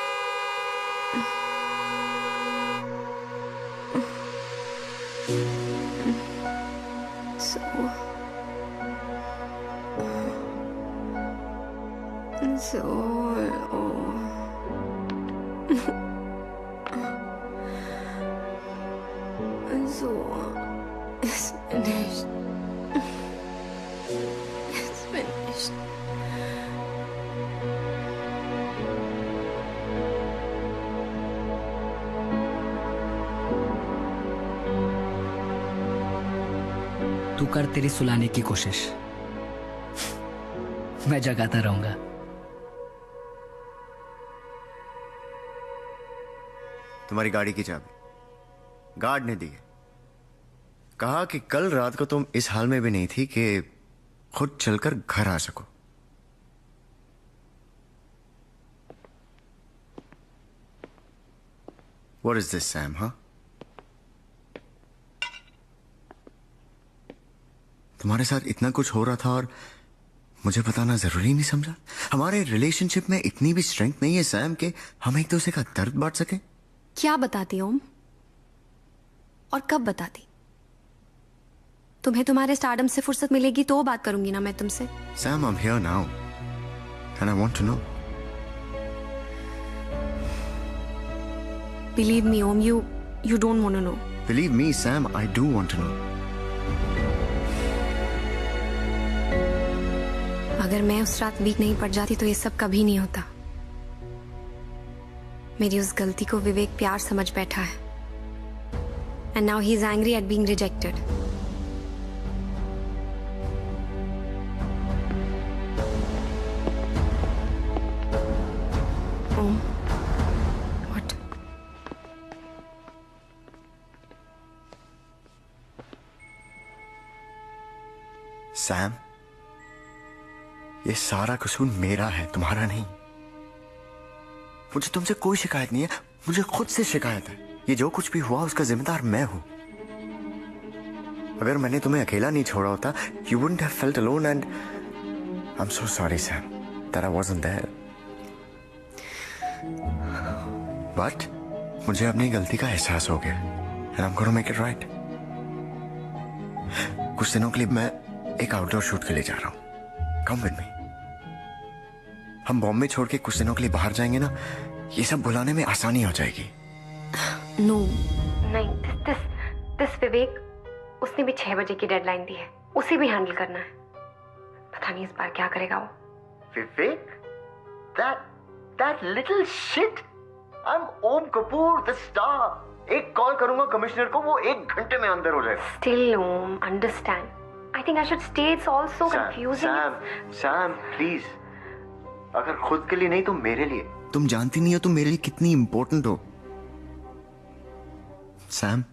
It's finished. It's finished.
तू कर तेरी सुलाने की कोशिश, मैं जगाता रहूंगा।
तुम्हारी गाड़ी की चाबी गार्ड ने दी है। कहा कि कल रात को तुम इस हाल में भी नहीं थी कि खुद चलकर घर आ सको। What is this, Sam, huh? तुम्हारे साथ इतना कुछ हो रहा था और मुझे बताना जरूरी नहीं समझा? हमारे रिलेशनशिप में इतनी भी स्ट्रेंथ नहीं है सैम कि हम एक दूसरे का दर्द बांट सके।
क्या बताती ओम? और कब बताती? तुम्हें तुम्हारे स्टारडम से फुर्सत मिलेगी तो बात करूंगी ना मैं तुमसे।
Sam, I'm here now and I want to know.
Believe me, Om, you don't want to know.
Believe me, Sam, I do want to know.
अगर मैं उस रात वीक नहीं पड़ जाती तो ये सब कभी नहीं होता। मेरी उस गलती को विवेक प्यार समझ बैठा है। And now he's angry at being rejected. Om, what?
Sam, ये सारा कसूर मेरा है, तुम्हारा नहीं। मुझे तुमसे कोई शिकायत नहीं है, मुझे खुद से शिकायत है। ये जो कुछ भी हुआ उसका जिम्मेदार मैं हूं। अगर मैंने तुम्हें अकेला नहीं छोड़ा होता, you wouldn't have felt alone and I'm so sorry, Sam, that I wasn't there. But मुझे अपनी गलती का एहसास हो गया and I'm gonna make it right. कुछ दिनों के लिए मैं एक आउटडोर शूट के लिए जा रहा हूं। Come with me. हम बॉम्बे छोड़ के कुछ दिनों के लिए बाहर जाएंगे ना, ये सब भुलाने में आसानी हो जाएगी।
No. नहीं, this विवेक, उसने भी 6 बजे की डेडलाइन दी है। उसे भी हैंडल करना है। पता नहीं इस बार क्या करेगा वो।
विवेक? That little shit? I'm Om Kapoor, the star. एक कॉल करूंगा कमिश्नर को, वो 1 घंटे में अंदर हो जाएगा।
Still, Om, understand. I think I should stay. It's all so confusing.
Sam, please. अगर खुद के लिए नहीं तो मेरे लिए। तुम जानती नहीं हो तुम मेरे लिए कितनी इंपॉर्टेंट हो। सैम,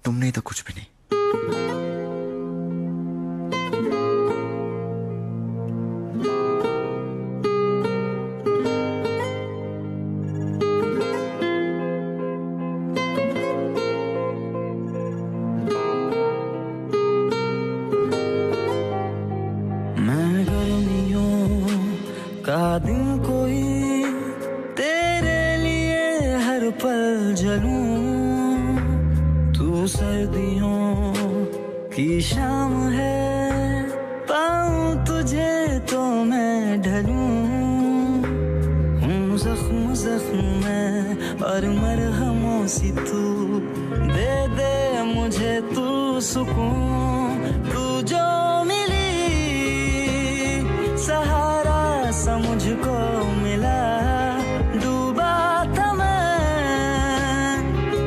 तुम नहीं तो कुछ भी नहीं।
की शाम है, पाऊं तुझे तो मैं ढलूं, हूँ जख्म जख्म में और मरहमों सी तू, दे दे मुझे तू सुकून, तू जो मिली सहारा सा मुझको मिला, डूबा था मैं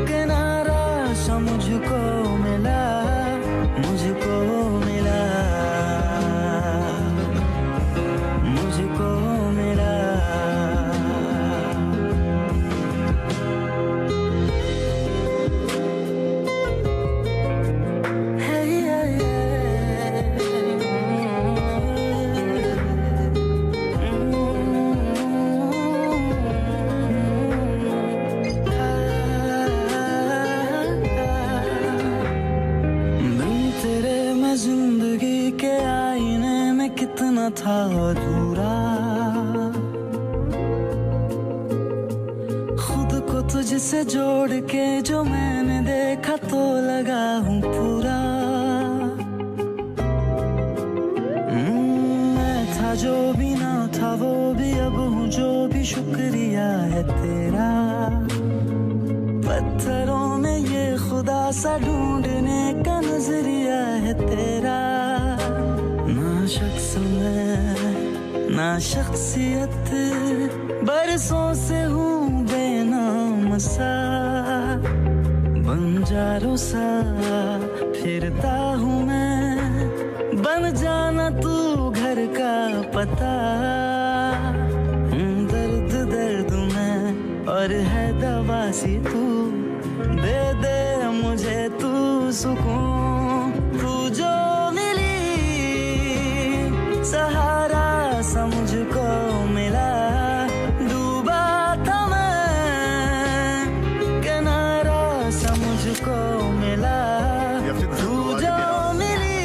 किनारा सा मुझको मिला, मुझको मिला, मुझको मिला। जिंदगी के आईने में कितना था अधूरा, खुद को तुझसे जोड़ के जो मैंने देखा तो लगा हूँ पूरा। मैं था जो भी ना था वो भी अब हूँ जो भी, शुक्रिया है तेरा। पत्थरों में ये खुदा सा ढूंढने का नजरिया है तेरा। ना शख्स में ना शख्सियत, बरसों से हूँ बेनाम सा, बंजारों सा फिरता हूँ मैं, बन जाना तू घर का पता। दर्द दर्द में और है दवा सी तू, दे दे मुझे तू सुकून, तू जो मिली सहारा सा मुझको मिला, डूबा था मैं किनारा सा मुझको मिला, तू जो मिली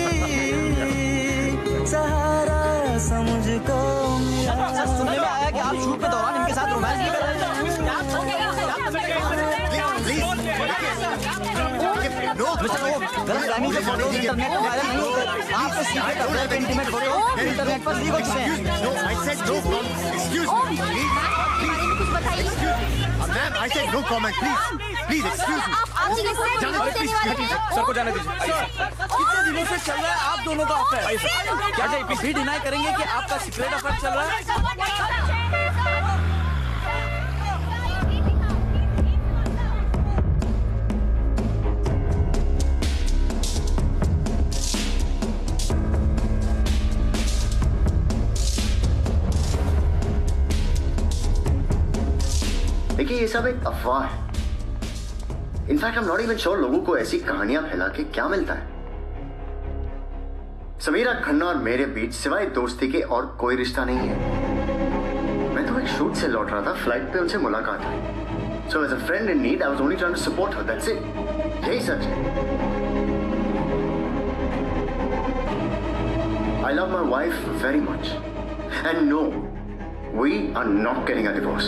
सहारा सा मुझको मिला।
सुनने में आया कि आप शूट के दौरान इनके साथ रोमांस भी कर रहे थे। इंटरनेट पर वायरल नहीं होते, आपके secret update intimate photo internet पर लीक हो चुके हैं।
No, I said no. Excuse me, please. Ma'am, I said no comment, please. Please, excuse me.
Sir को जाने दीजिए। कितने दिनों से चल रहा है आप दोनों का अफेयर? क्या आप भी डिनाई करेंगे कि आपका सीक्रेट अफेयर चल रहा है?
देखिए ये सब एक अफवाह है। In fact I am not even sure लोगों को ऐसी कहानियां फैला के क्या मिलता है। समीरा खन्ना और मेरे बीच सिवाय दोस्ती के और कोई रिश्ता नहीं है। मैं तो एक शूट से लौट रहा था, फ्लाइट पे उनसे मुलाकात हुई। So as a friend in need I was only trying to support her, that's it. यही सच है। I love my wife very much and no, we are not getting a divorce.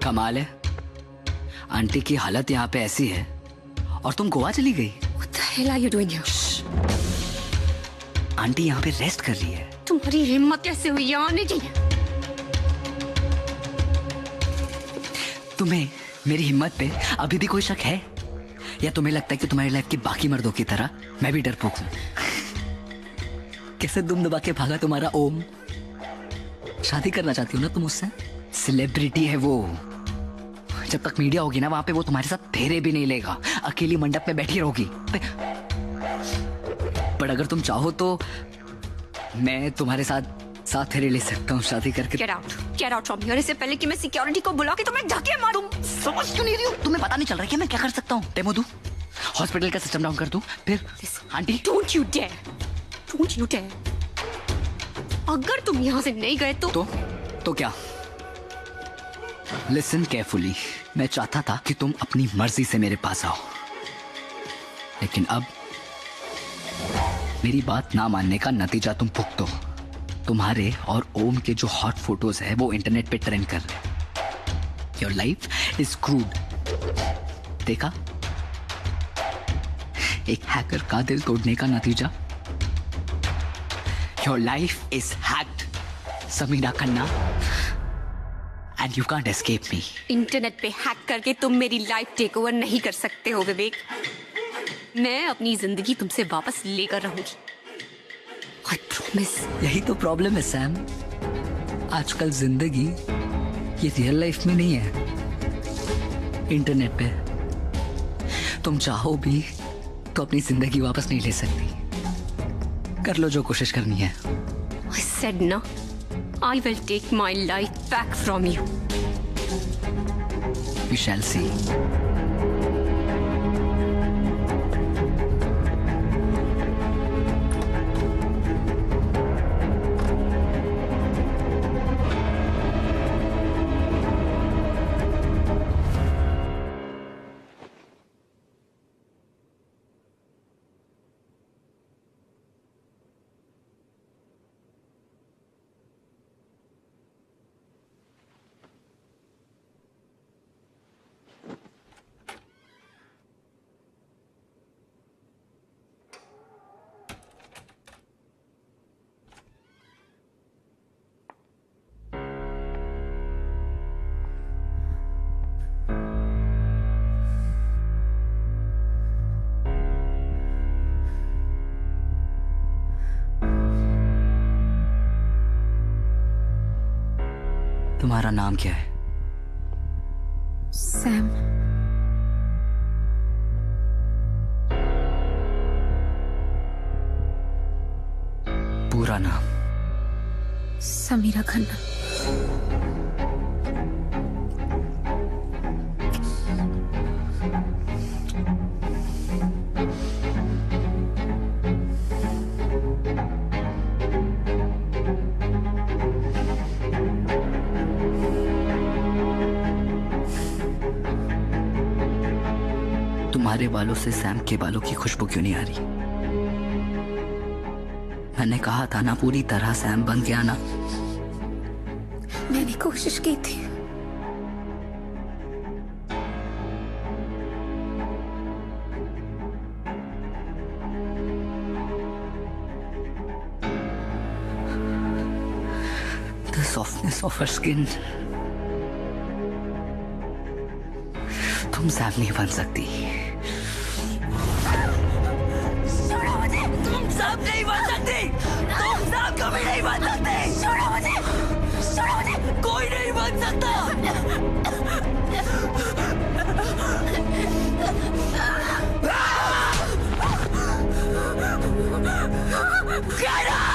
कमाल है, आंटी की हालत यहाँ पे ऐसी है और तुम गोवा चली गई।
What the hell are you doing here?
Aunty यहाँ पे रेस्ट कर रही है।
तुम्हारी हिम्मत कैसे हुई यहाँ आने की?
तुम्हें मेरी हिम्मत पे अभी भी कोई शक है, या तुम्हें लगता है कि तुम्हारी लाइफ की बाकी मर्दों की तरह मैं भी डरपोक हूँ? कैसे दुम दबा के भागा तुम्हारा ओम। शादी करना चाहती हो ना तुम उससे? सेलिब्रिटी है वो, जब तक मीडिया होगी ना वहां पे वो तुम्हारे साथ फेरे भी नहीं लेगा, अकेली मंडप में बैठी रहोगी। पर अगर तुम चाहो तो मैं तुम्हारे साथ फेरे ले सकता हूँ शादी करके।
Get out from here। इससे पहले कि मैं सिक्योरिटी को बुला के तुम्हें धक्के मारूं।
समझ क्यों नहीं रही हो? तुम्हें पता नहीं चल रहा कि मैं क्या कर सकता हूँ? डेमो दूं, हॉस्पिटल का सिस्टम डाउन कर दूं, फिर आंटी।
Don't you dare। अगर तुम यहाँ से नहीं गए तो
क्या? लिसन केयरफुली, मैं चाहता था कि तुम अपनी मर्जी से मेरे पास आओ, लेकिन अब मेरी बात ना मानने का नतीजा तुम भुगतो। तुम्हारे और ओम के जो हॉट फोटोज है वो इंटरनेट पे ट्रेंड कर रहे हैं। Your life is crude. देखा, एक हैकर का दिल तोड़ने का नतीजा। Your life is hacked, Samira Khanna, and you can't escape me.
Internet पे हैक करके तुम मेरी लाइफ टेक ओवर नहीं कर सकते हो विवेक। मैं अपनी जिंदगी तुमसे वापस लेकर रहूंगी, आई प्रॉमिस।
यही तो प्रॉब्लम है सैम, आजकल जिंदगी ये रियल लाइफ में नहीं है, इंटरनेट पे। तुम चाहो भी तो अपनी जिंदगी वापस नहीं ले सकती। कर लो जो कोशिश करनी है।
I said no. I will take my life back from you.
We shall see. तुम्हारा नाम क्या है?
सैम।
पूरा नाम?
समीरा खन्ना।
तुम्हारे बालों से सैम के बालों की खुशबू क्यों नहीं आ रही? मैंने कहा था ना पूरी तरह सैम बन गया ना।
मैंने कोशिश की थी।
The softness of her skin. तुम सैम नहीं बन सकती। तुम सैम नहीं बन सकती। तुम सैम कभी नहीं बन सकती। छोड़ो मुझे। छोड़ो मुझे। कोई नहीं बन सकता। Get out!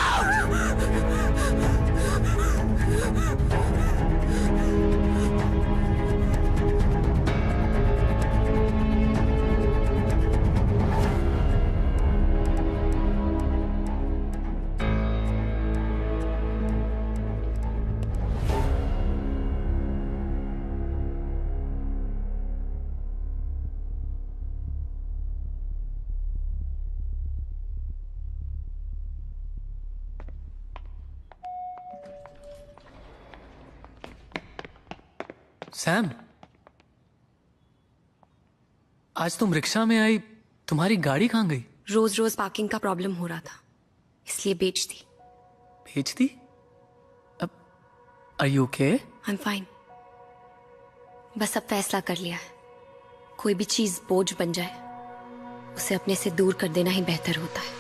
सैम, आज तुम रिक्शा में आई, तुम्हारी गाड़ी कहाँ गई?
रोज रोज पार्किंग का प्रॉब्लम हो रहा था, इसलिए बेच दी।
बेच दी? अब are you okay?
I am fine. बस अब फैसला कर लिया है, कोई भी चीज बोझ बन जाए उसे अपने से दूर कर देना ही बेहतर होता है।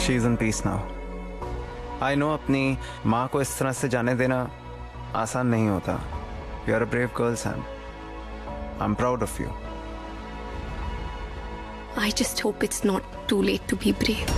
She is in peace now. I know अपनी माँ को इस तरह से जाने देना आसान नहीं होता. You are a brave girl, Sam. I'm proud of you.
I just hope it's not too late to be brave.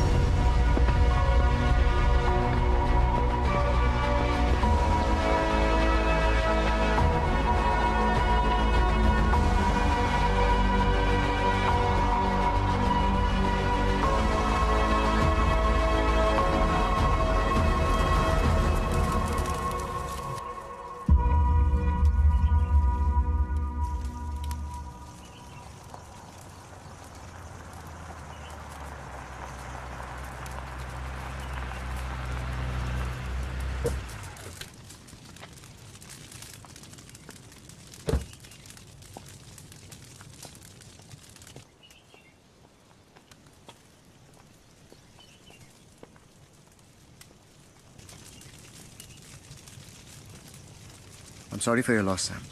I'm sorry for your loss, Sam.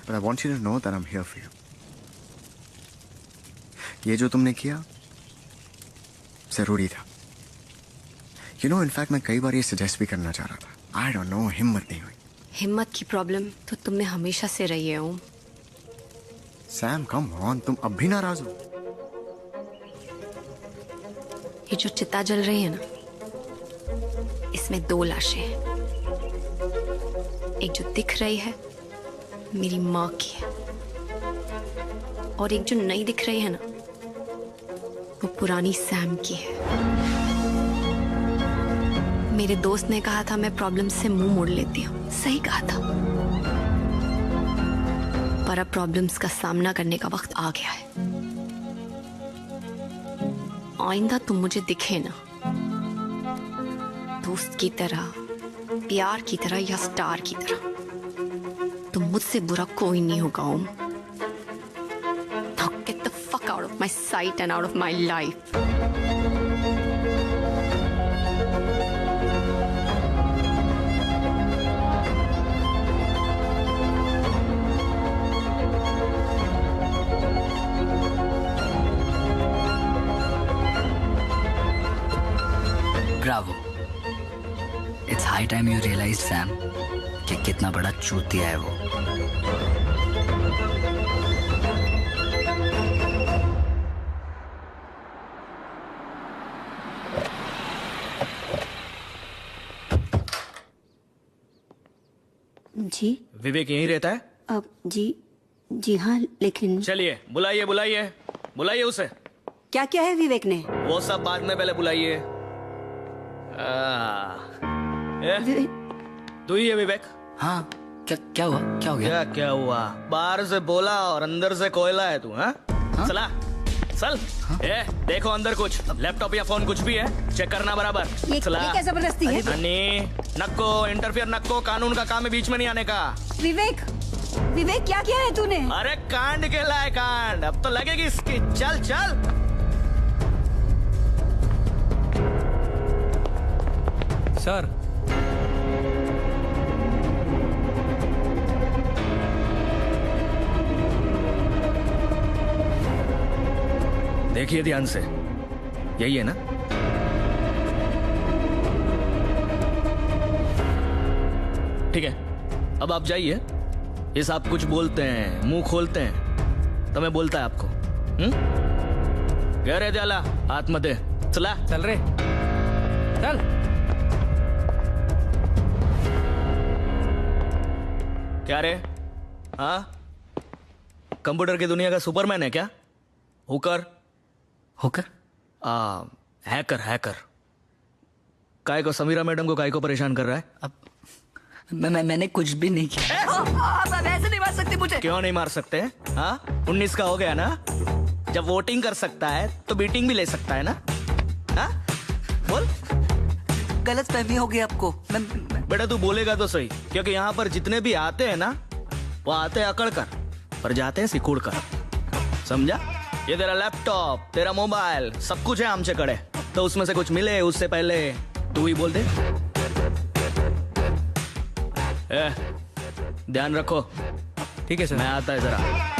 But I want you to know that I'm here for you. ये जो तुमने किया जरूरी था. You know, in fact, मैं कई बार ये suggest भी करना चाह रहा था. I don't know, हिम्मत नहीं हुई.
हिम्मत की प्रॉब्लम तो तुम में हमेशा से रही है ओम.
Sam, come on, तुम अब भी नाराज हो.
ये जो चिता जल रही है ना, इसमें 2 लाशें हैं. एक जो दिख रही है मेरी माँ की है, और एक जो नहीं दिख रही है ना, वो पुरानी सैम की है. मेरे दोस्त ने कहा था मैं प्रॉब्लम से मुंह मोड़ लेती हूँ. सही कहा था, पर अब प्रॉब्लम्स का सामना करने का वक्त आ गया है. आइंदा तुम मुझे दिखे ना, दोस्त की तरह, प्यार की तरह या स्टार की तरह, तो मुझसे बुरा कोई नहीं होगा ओम. Now get the fuck out of my sight and out of my life.
Bravo. It's high time you realized, Sam, कि कितना बड़ा चूतिया है वो.
जी
विवेक यहीं रहता है?
अब जी हाँ, लेकिन
चलिए बुलाइए बुलाइए बुलाइए उसे.
क्या क्या है विवेक ने?
वो सब बाद में, पहले बुलाइए. तू ही है विवेक?
हाँ. क्या हुआ? क्या हो गया?
क्या हुआ? बाहर से बोला और अंदर से कोयला है तू. हाँ? चला चल. देखो अंदर कुछ लैपटॉप या फोन कुछ भी है, चेक करना बराबर.
ये क्या जबरदस्ती है?
नक्को इंटरफियर नक्को, कानून का काम है, बीच में नहीं आने का.
विवेक क्या किया है तूने?
अरे कांड केला है कांड, अब तो लगेगी इसकी. चल चल.
सर,
देखिए ध्यान से, यही है ना? ठीक है, अब आप जाइए. ये साहब कुछ बोलते हैं, मुंह खोलते हैं तो मैं बोलता है आपको. कह रहे जाला हाथ मत दे. चला
चल रे चल.
क्या रे? हाँ, कंप्यूटर की दुनिया का सुपरमैन है क्या? Hooker hacker. काय को समीरा मैडम को काय को परेशान कर रहा है?
अब मैंने कुछ भी नहीं किया. आप ऐसे नहीं मार सकते मुझे.
क्यों नहीं मार सकते? हाँ, 19 का हो गया ना, जब वोटिंग कर सकता है तो बीटिंग भी ले सकता है ना. हाँ बोल.
गलत फहमी हो गई आपको.
बेटा तू बोलेगा तो सही, क्योंकि यहाँ पर जितने भी आते हैं ना, वो आते हैं अकड़ कर, पर जाते हैं सिकुड़ कर. समझा? ये तेरा लैपटॉप, तेरा मोबाइल, सब कुछ है आमचे कड़े, तो उसमें से कुछ मिले उससे पहले तू ही बोल दे. ध्यान रखो.
ठीक है सर.
मैं आता है जरा.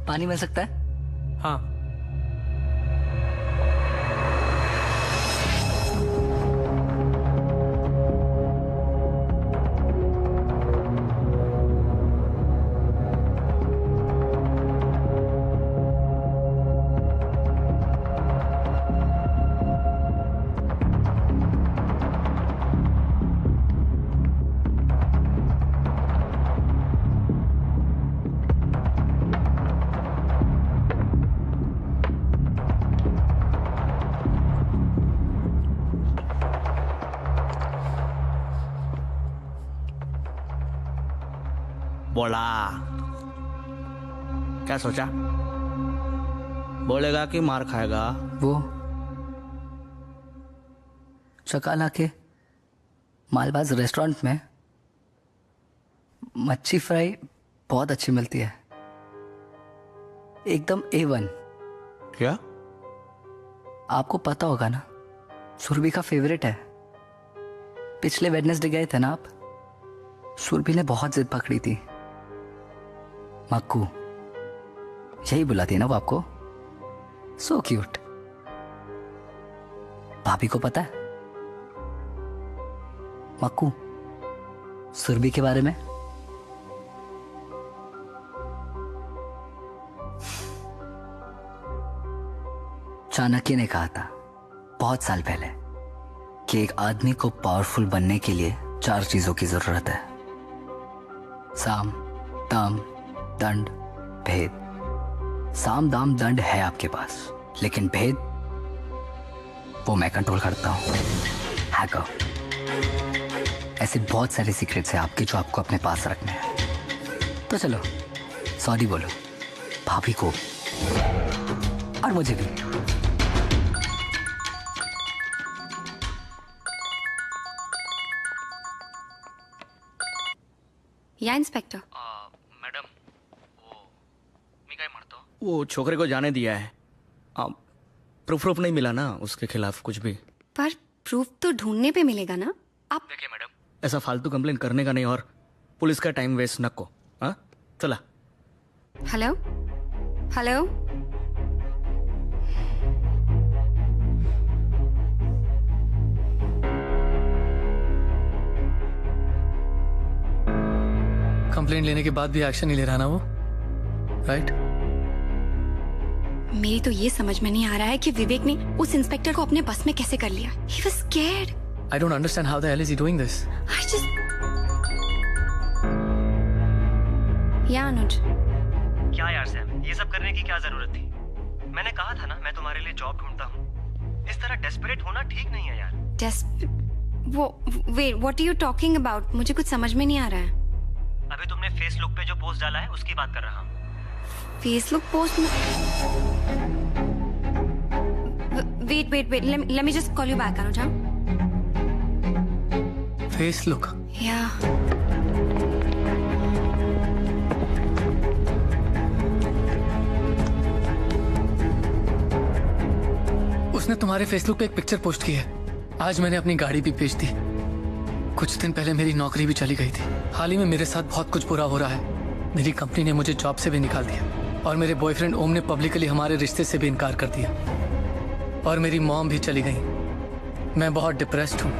पानी मिल सकता है?
हाँ.
बोला क्या सोचा? बोलेगा कि मार खाएगा?
वो चकाला के मालबाज रेस्टोरेंट में मच्छी फ्राई बहुत अच्छी मिलती है, एकदम A1।
क्या?
आपको पता होगा ना, सुरभि का फेवरेट है। पिछले वेडनेसडे गए थे ना आप, सुरभि ने बहुत जिद पकड़ी थी। मक्कू, यही बुलाती है ना वो आपको? So cute. भाभी को पता है मक्कू सुरभि के बारे में? चाणक्य ने कहा था बहुत साल पहले कि एक आदमी को पावरफुल बनने के लिए 4 चीजों की जरूरत है: साम, दाम, दंड, भेद। साम, दाम, दंड है आपके पास, लेकिन भेद वो मैं कंट्रोल करता हूं। हैकर। ऐसे बहुत सारे सीक्रेट्स हैं आपके जो आपको अपने पास रखने हैं। तो चलो सॉरी बोलो भाभी को और मुझे भी।
या इंस्पेक्टर?
मैडम, वो छोकरे को जाने दिया है। प्रूफ नहीं मिला ना उसके खिलाफ कुछ भी।
पर प्रूफ तो ढूंढने पे मिलेगा ना। आप
देखिए मैडम, ऐसा फालतू कंप्लेन करने का नहीं और पुलिस का टाइम वेस्ट न को। हाँ चला।
हेलो हेलो,
कंप्लेंट लेने के बाद भी एक्शन नहीं ले रहा ना वो, राइट?
मेरी तो ये समझ में नहीं आ रहा है कि विवेक ने उस इंस्पेक्टर को अपने बस में कैसे कर लिया। He was scared.
I don't understand how the hell is he doing this?
या अनुज,
क्या यार सैम, ये सब करने की क्या जरूरत थी? मैंने कहा था ना मैं तुम्हारे लिए जॉब ढूंढता हूँ। इस तरह डेस्परेट होना ठीक नहीं है यार।
wait, what are you talking about? मुझे कुछ समझ में नहीं आ रहा है।
अभी तुमने फेसबुक पे जो पोस्ट डाला है उसकी बात कर रहा हूँ।
फेसबुक पोस्ट में? wait, let me just call you back, Anuj.
Facebook?
या
उसने तुम्हारे फेसबुक पे एक पिक्चर पोस्ट की है। आज मैंने अपनी गाड़ी भी बेच दी। कुछ दिन पहले मेरी नौकरी भी चली गई थी। हाल ही में मेरे साथ बहुत कुछ बुरा हो रहा है। मेरी कंपनी ने मुझे जॉब से भी निकाल दिया और मेरे बॉयफ्रेंड ओम ने पब्लिकली हमारे रिश्ते से भी इनकार कर दिया और मेरी मॉम भी चली गई। मैं बहुत डिप्रेस्ड हूँ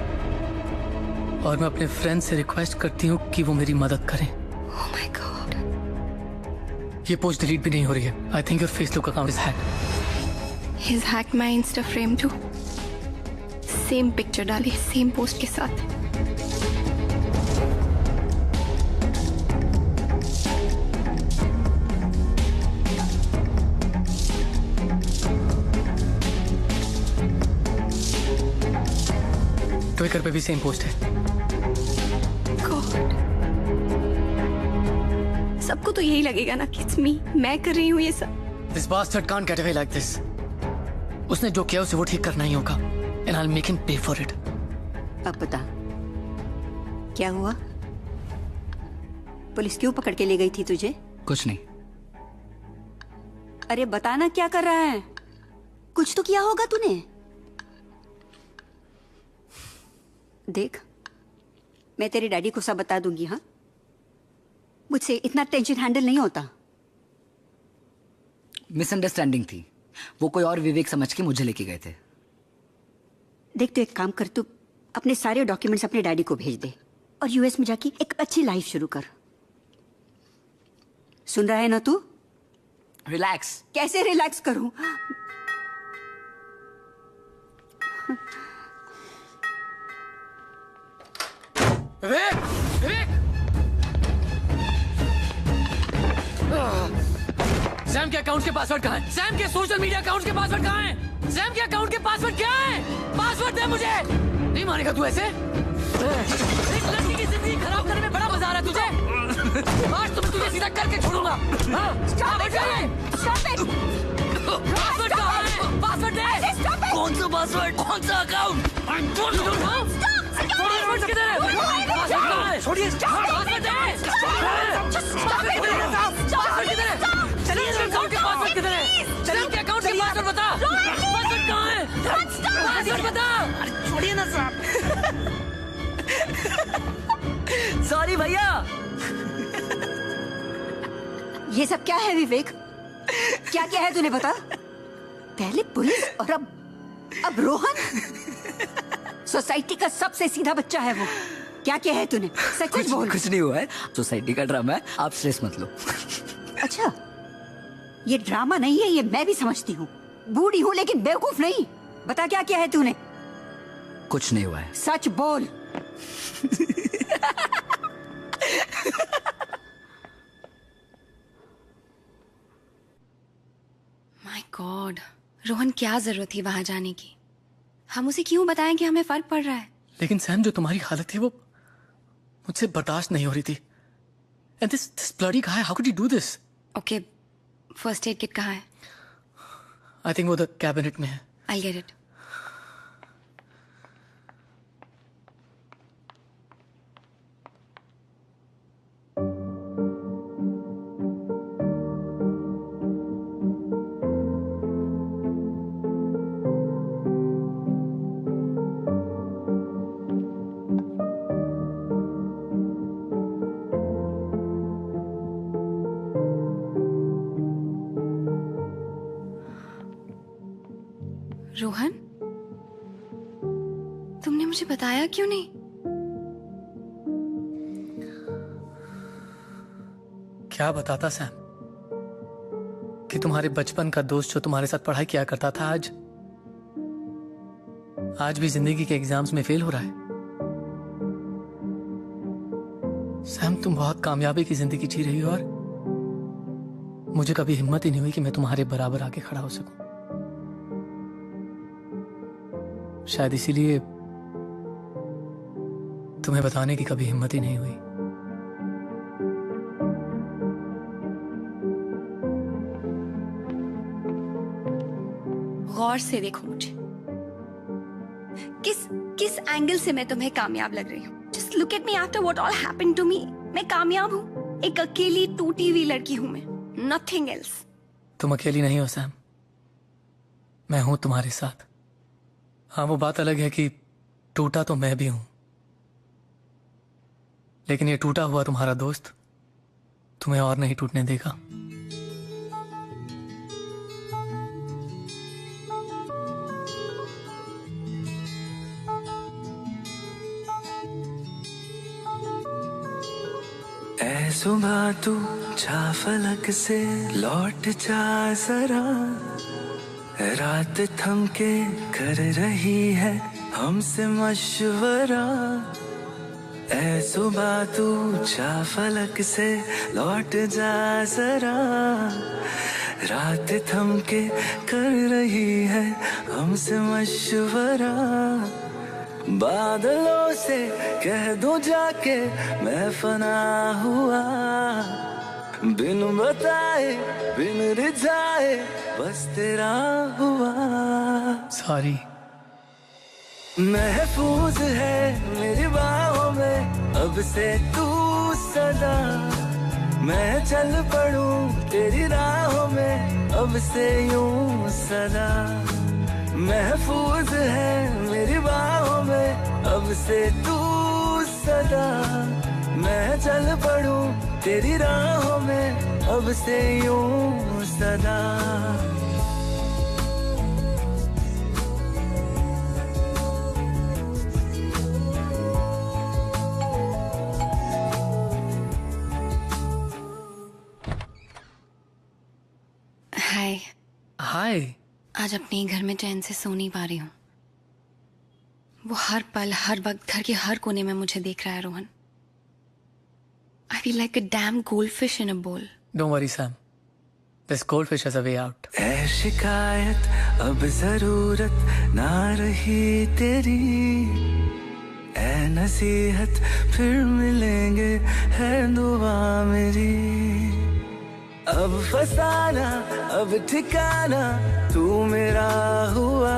और मैं अपने फ्रेंड से रिक्वेस्ट करती हूँ कि वो मेरी मदद करें।
Oh my God.
ये पोस्ट डिलीट भी नहीं हो रही है। I think your Facebook account is hacked.
He's hacked my Insta frame too. Same picture डाली सेम पोस्ट के साथ।
ट्विटर पे भी सेम पोस्ट है।
God. सबको तो यही लगेगा ना कि it's me, मैं कर रही हूँ ये सब।
This bastard can't get away like this. उसने जो किया उसे वो ठीक करना ही होगा। And I'll make him pay for it.
अब बता क्या हुआ? पुलिस क्यों पकड़ के ले गई थी तुझे?
कुछ नहीं।
अरे बताना क्या कर रहा है? कुछ तो किया होगा तूने। देख, मैं तेरे डैडी को सब बता दूंगी। हाँ, मुझसे इतना टेंशन हैंडल नहीं होता।
मिसअंडरस्टैंडिंग थी। वो कोई और विवेक समझ के मुझे लेके गए थे।
देख, तो एक काम कर, तू अपने सारे डॉक्यूमेंट्स अपने डैडी को भेज दे और यूएस में जाके एक अच्छी लाइफ शुरू कर। सुन रहा है ना तू?
रिलैक्स।
कैसे रिलैक्स करूं?
विवेक! विवेक! सैम के अकाउंट के पासवर्ड कहाँ है? सैम के सोशल मीडिया अकाउंट के पासवर्ड कहाँ है? सैम के अकाउंट के पासवर्ड क्या है? पासवर्ड दे मुझे। नहीं मानेगा तू ऐसे? एक लड़की की जिंदगी खराब करने में बड़ा मजा आ रहा है तुझे? आज तुझे
सीधा करके छोड़ूंगा। हाँ? पासवर्ड कहाँ है? पासवर्ड दे। कौन सा पासवर्ड? कौन सा अकाउंट? पासवर्ड किधर है? पासवर्ड कहाँ है? छोड़िए। पासवर्ड दे। पासवर्ड किधर है? चलिए अकाउंट के पासवर्ड किधर है? चलिए के अकाउंट के पासवर्ड बता। पासवर्ड कहाँ है? पासवर्ड बता। अरे छोड़िए ना साहब। सॉरी भैया।
ये सब क्या है विवेक? क्या क्या है तूने बता? पहले पुलिस और अब रोहन। सोसाइटी का सबसे सीधा बच्चा है वो। क्या क्या है तूने? सच बोल।
कुछ नहीं हुआ है, सोसाइटी का ड्रामा है, आप स्ट्रेस मत लो।
अच्छा, ये ड्रामा नहीं है, ये मैं भी समझती हूँ। बूढ़ी हूँ लेकिन बेवकूफ नहीं। बता क्या क्या है तूने?
कुछ नहीं हुआ है।
सच बोल।
माय गॉड, रोहन क्या जरूरत थी वहां जाने की? हम उसे क्यों बताएं कि हमें फर्क पड़ रहा है?
लेकिन सैम, जो तुम्हारी हालत थी वो मुझसे बर्दाश्त नहीं हो रही थी। And this bloody guy, how could he do this?
Okay, first aid kit कहाँ है?
I think वो द कैबिनेट में है।
I'll get it. रोहन, तुमने मुझे बताया क्यों नहीं?
क्या बताता सैम कि तुम्हारे बचपन का दोस्त जो तुम्हारे साथ पढ़ाई किया करता था आज भी जिंदगी के एग्जाम्स में फेल हो रहा है। सैम, तुम बहुत कामयाबी की जिंदगी जी रही हो और मुझे कभी हिम्मत ही नहीं हुई कि मैं तुम्हारे बराबर आके खड़ा हो सकूं। शायद इसीलिए तुम्हें बताने की कभी हिम्मत ही नहीं हुई।
गौर से देखो मुझे। किस एंगल से मैं तुम्हें कामयाब लग रही हूँ? Just look at me after what all happened to me. मैं कामयाब हूँ, एक अकेली टूटी हुई लड़की हूँ मैं, नथिंग एल्स।
तुम अकेली नहीं हो सैम, मैं हूं तुम्हारे साथ। हाँ, वो बात अलग है कि टूटा तो मैं भी हूं, लेकिन ये टूटा हुआ तुम्हारा दोस्त तुम्हें और नहीं टूटने देगा।
ऐ सुबह तू जा फलक से लौट जा जरा, रात थम के कर रही है हमसे मशवरा। ऐ सुबह तू जा फलक से लौट जा जरा, रात थम के कर रही है हमसे मशवरा। बादलों से कह दूं जाके मैं फना हुआ, बिन बताए बिन रिझाए बस तेरा हुआ।
सॉरी।
महफूज है मेरी बाहों में अब से तू सदा, मैं चल पड़ूं तेरी राहों में अब से यूं सदा। महफूज है मेरी बाहों में अब से तू सदा, मैं चल पड़ूं तेरी राहों में अब से यूं सदा।
हाय।
हाय।
आज अपने ही घर में चैन से सो नहीं पा रही हूँ। वो हर पल हर वक्त घर के हर कोने में मुझे देख रहा है Rohan. I feel like a damn goldfish in a bowl.
Don't worry, Sam. This goldfish has a way out.
ऐ शिकायत अब जरूरत ना रही तेरी, ऐ नसीहत फिर मिलेंगे है दुआ मेरी। अब फसाना अब ठिकाना तू मेरा हुआ,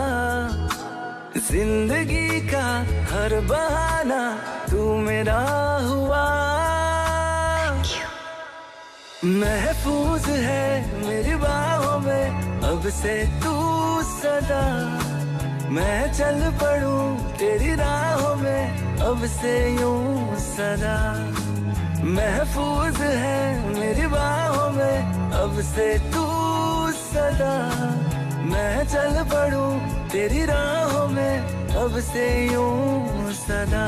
जिंदगी का हर बहाना तू मेरा हुआ। महफूज है मेरी बाहों में अब से तू सदा, मैं चल पड़ूं तेरी राहों में अब से यूं सदा। महफूज है मेरी बाहों में अब से तू सदा, मैं चल पड़ूं तेरी राहों में अब से यूं सदा।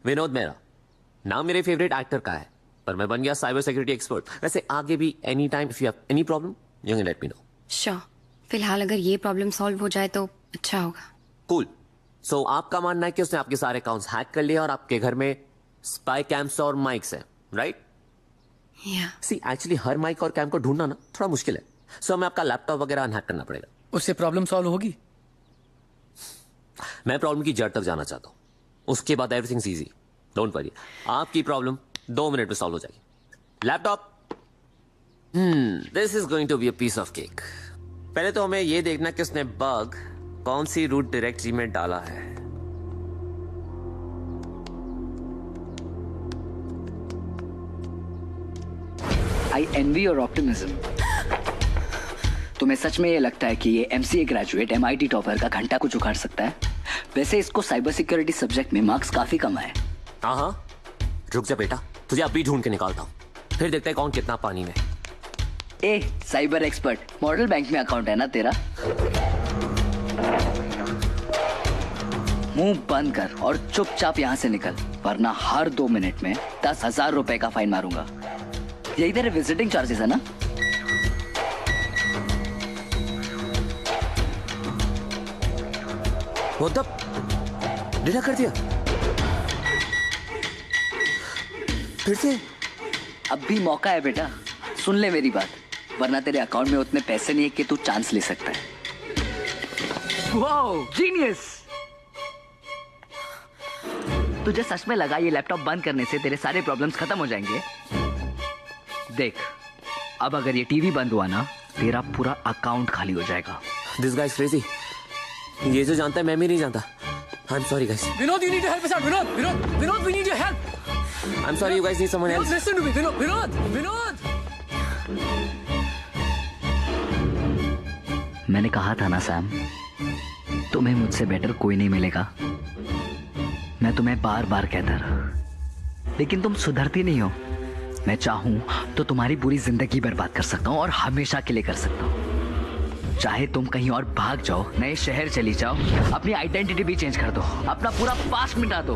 विनोद मेरा नाम मेरे फेवरेट एक्टर का है, पर मैं बन गया साइबर सिक्योरिटी एक्सपर्ट। वैसे आगे भी any time if you have any problem you can let me know.
Sure. फिलहाल अगर ये प्रॉब्लम सॉल्व हो जाए तो अच्छा होगा।
कूल। सो आपका मानना है कि उसने आपके सारे अकाउंट्स हैक कर लिए और आपके घर में स्पाई कैम्स और माइक्स हैं, राइट? सी एक्चुअली हर माइक और कैम को ढूंढना ना थोड़ा मुश्किल है, सो हमें आपका लैपटॉप वगैरह अनहैक करना पड़ेगा।
उससे प्रॉब्लम सॉल्व होगी?
मैं प्रॉब्लम की जड़ तक जाना चाहता हूँ, उसके बाद एवरीथिंग इजी। डोंट वरी, आपकी प्रॉब्लम 2 मिनट में सॉल्व हो जाएगी। Laptop, this is going to be a piece of cake. पहले तो हमें यह देखना कि उसने बग कौन सी रूट डायरेक्टरी में डाला है।
आई एनवी योर ऑप्टिमिज्म। तुम्हें सच में ये लगता है कि ये MCA ग्रेजुएट MIT टॉपर का घंटा कुछ उखाड़ सकता है? वैसे इसको साइबर सिक्योरिटी सब्जेक्ट में मार्क्स काफी कम आए।
हाँ, रुक जा बेटा, तुझे अभी ढूंढ के निकालता हूँ, फिर देखते हैं कौन कितना पानी में।
ए साइबर एक्सपर्ट, मॉडल बैंक में अकाउंट है ना तेरा? मुंह बंद कर और चुपचाप यहाँ से निकल, वरना हर 2 मिनट में 10,000 रुपए का फाइन मारूंगा। यही तेरे विजिटिंग चार्जेस है ना?
वो तब डिला कर दिया फिर से।
अब भी मौका है बेटा, सुन ले मेरी बात, वरना तेरे अकाउंट में उतने पैसे नहीं है कि तू चांस ले सकता है। Wow, genius! तुझे सच में लगा ये लैपटॉप बंद करने से तेरे सारे प्रॉब्लम्स खत्म हो जाएंगे? देख, अब अगर ये टीवी बंद हुआ ना, तेरा पूरा अकाउंट खाली हो जाएगा।
This guys crazy. ये जो जानता है मैं भी नहीं जानता। I am sorry guys.
Vinod, you need to help us out. Vinod, we need your help.
I'm sorry, you guys need someone else.
Listen to me, Vinod.
मैंने कहा था ना सैम, तुम्हें मुझसे बेटर कोई नहीं मिलेगा। मैं तुम्हें बार बार कहता रहा, लेकिन तुम सुधरती नहीं हो। मैं चाहूं तो तुम्हारी पूरी जिंदगी बर्बाद कर सकता हूं और हमेशा के लिए कर सकता हूं। चाहे तुम कहीं और भाग जाओ, नए शहर चली जाओ, अपनी आइडेंटिटी भी चेंज कर दो, अपना पूरा पास्ट मिटा दो,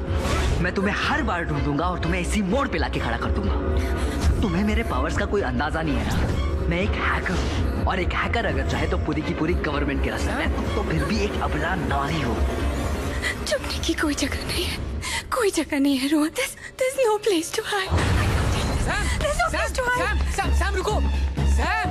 मैं तुम्हें हर बार ढूंढूंगा और तुम्हें इसी मोड़ पे लाके खड़ा कर दूंगा। तुम्हें मेरे पावर्स का कोई अंदाजा नहीं है ना? मैं एक हैकर हूँ, और एक हैकर अगर चाहे तो पूरी की पूरी गवर्नमेंट गिरा सकता है, तो फिर भी एक अबला नारी हो।
छुपने की कोई जगह नहीं है, कोई जगह नहीं है Rohan. There's no place to hide. There's no place to hide.
Sam रुको। Sam.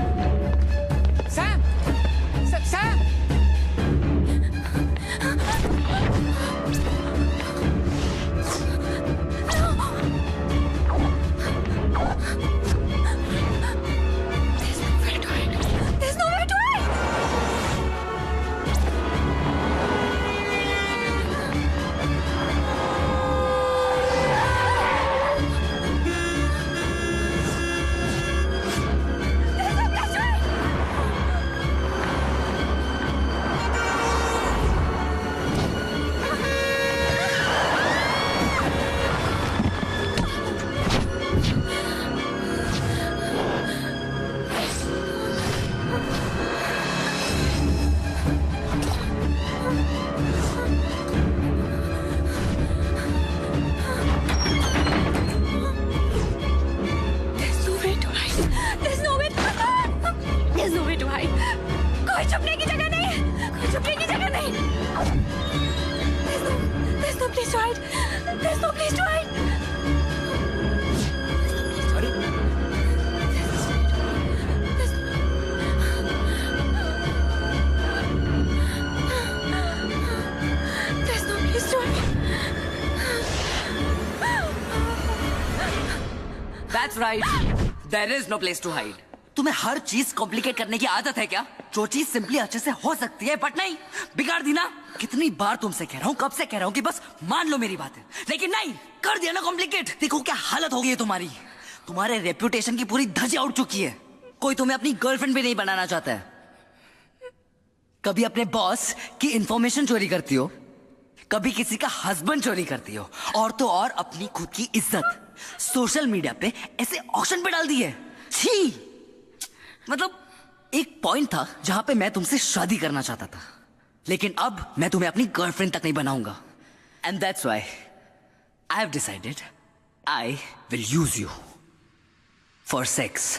There's nowhere to hide. कोई छुपने की जगह नहीं है, कोई छुपने की जगह नहीं। There's no place to hide. There's no place to hide. There's no place to hide.
That's right. There is no place to hide. तुम्हें हर चीज कॉम्प्लिकेट करने की आदत है क्या? जो चीज सिंपली अच्छे से हो सकती है बट नहीं, बिगाड़ दी ना। कितनी बार तुमसे कह रहा हूँ, कब से कह रहा हूँ कि बस मान लो मेरी बात है, लेकिन नहीं, कर दिया ना कॉम्प्लिकेट। देखो क्या हालत हो गई है तुम्हारी। तुम्हारे रेप्यूटेशन की पूरी धज्जियां उड़ चुकी है। कोई तुम्हें अपनी गर्लफ्रेंड भी नहीं बनाना चाहता है। कभी अपने बॉस की इंफॉर्मेशन चोरी करती हो, कभी किसी का हस्बैंड चोरी करती हो, और तो और अपनी खुद की इज्जत सोशल मीडिया पे ऐसे ऑक्शन पे डाल दी है। छी! मतलब एक पॉइंट था जहां पे मैं तुमसे शादी करना चाहता था, लेकिन अब मैं तुम्हें अपनी गर्लफ्रेंड तक नहीं बनाऊंगा। And that's why I have decided I will use you for sex.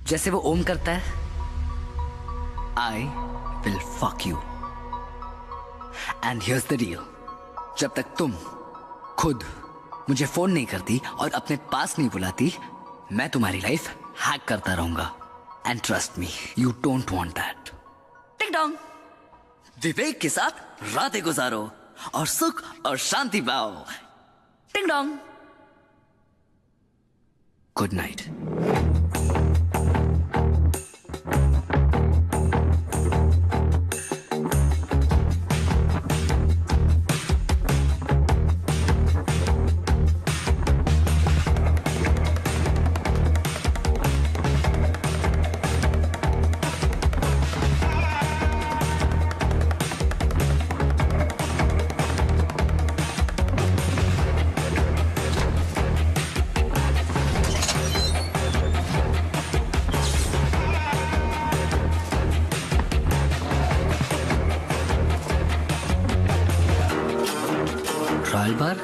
जैसे वो ओम करता है, I will fuck you. And here's the deal, जब तक तुम खुद मुझे फोन नहीं करती और अपने पास नहीं बुलाती, मैं तुम्हारी लाइफ हैक करता रहूंगा। And trust me, you don't want that. Tick dong, Vivek के साथ रातें गुजारो और सुख और शांति पाओ। Tick dong, good night. Trial bar,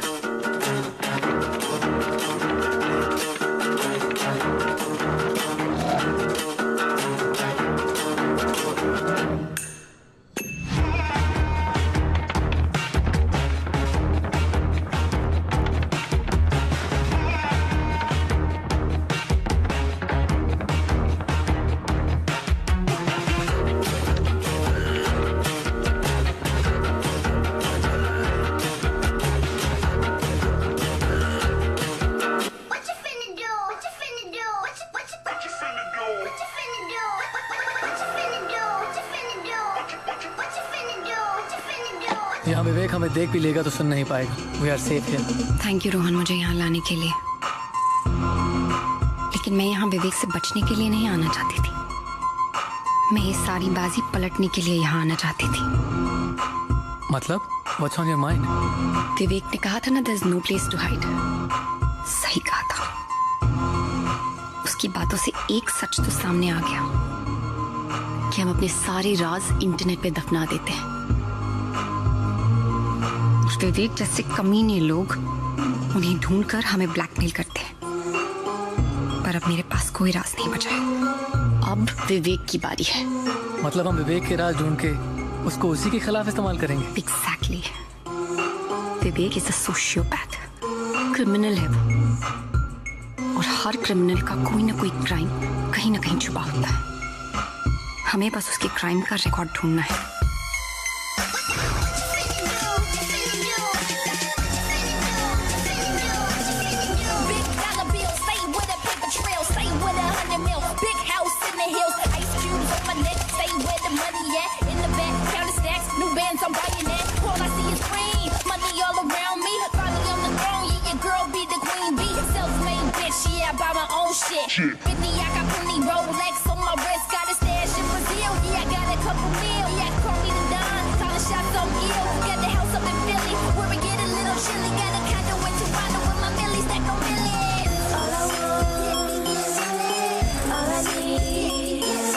यहाँ विवेक हमें देख भी लेगा तो सुन नहीं पाएगा। We are safe here.
Thank you Rohan मुझे यहाँ लाने के लिए, लेकिन मैं यहाँ विवेक से बचने के लिए नहीं आना चाहती थी। मैं ये सारी बाजी पलटने के लिए यहाँ आना चाहती थी।
मतलब what's on your mind?
Vivek ने कहा था ना, there is no place to hide. सही कहा था। उसकी बातों से एक सच तो सामने आ गया कि हम अपने सारे राज इंटरनेट पे दफना देते हैं। विवेक जैसे कमीने लोग उन्हें ढूंढकर हमें ब्लैकमेल करते हैं, पर अब मेरे पास कोई राज नहीं बचा है। अब विवेक की बारी है।
मतलब हम विवेक के राज ढूंढ के उसको उसी के खिलाफ इस्तेमाल करेंगे?
Exactly. Vivek is a sociopath, criminal है वो, और हर क्रिमिनल का कोई ना कोई क्राइम कहीं ना कहीं छुपा होता है। हमें बस उसके क्राइम का रिकॉर्ड ढूंढना है।
Shit. 50, I got plenty Rolex on my wrist, got a stash in Brazil. Yeah, I got a couple mil. Yeah, call me the Don, calling shots on you. Got the house up in Philly, where we get a little chilly. Got a condo in Toronto with my millies, stack on millions. All I want is all I need is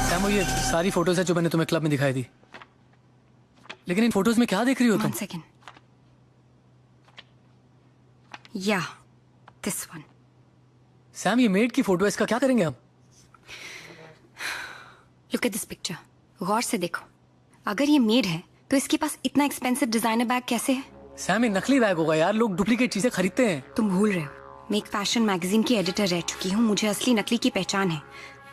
सैमो, ये सारी photos है जो मैंने तुम्हें club में दिखाई दी, लेकिन इन photos में क्या देख रही हो तुम?
1 second. Yeah, this one.
Sam, ये मेड की फोटो है, इसका क्या करेंगे हम?
लुक एट दिस पिक्चर, गौर से देखो। अगर ये मेड है तो इसके पास इतना एक्सपेंसिव डिजाइनर बैग कैसे है?
सैम, ये नकली बैग होगा यार, लोग डुप्लीकेट चीजें खरीदते हैं।
तुम भूल रहे हो, मैं एक फैशन मैगजीन की एडिटर रह चुकी हूँ, मुझे असली नकली की पहचान है।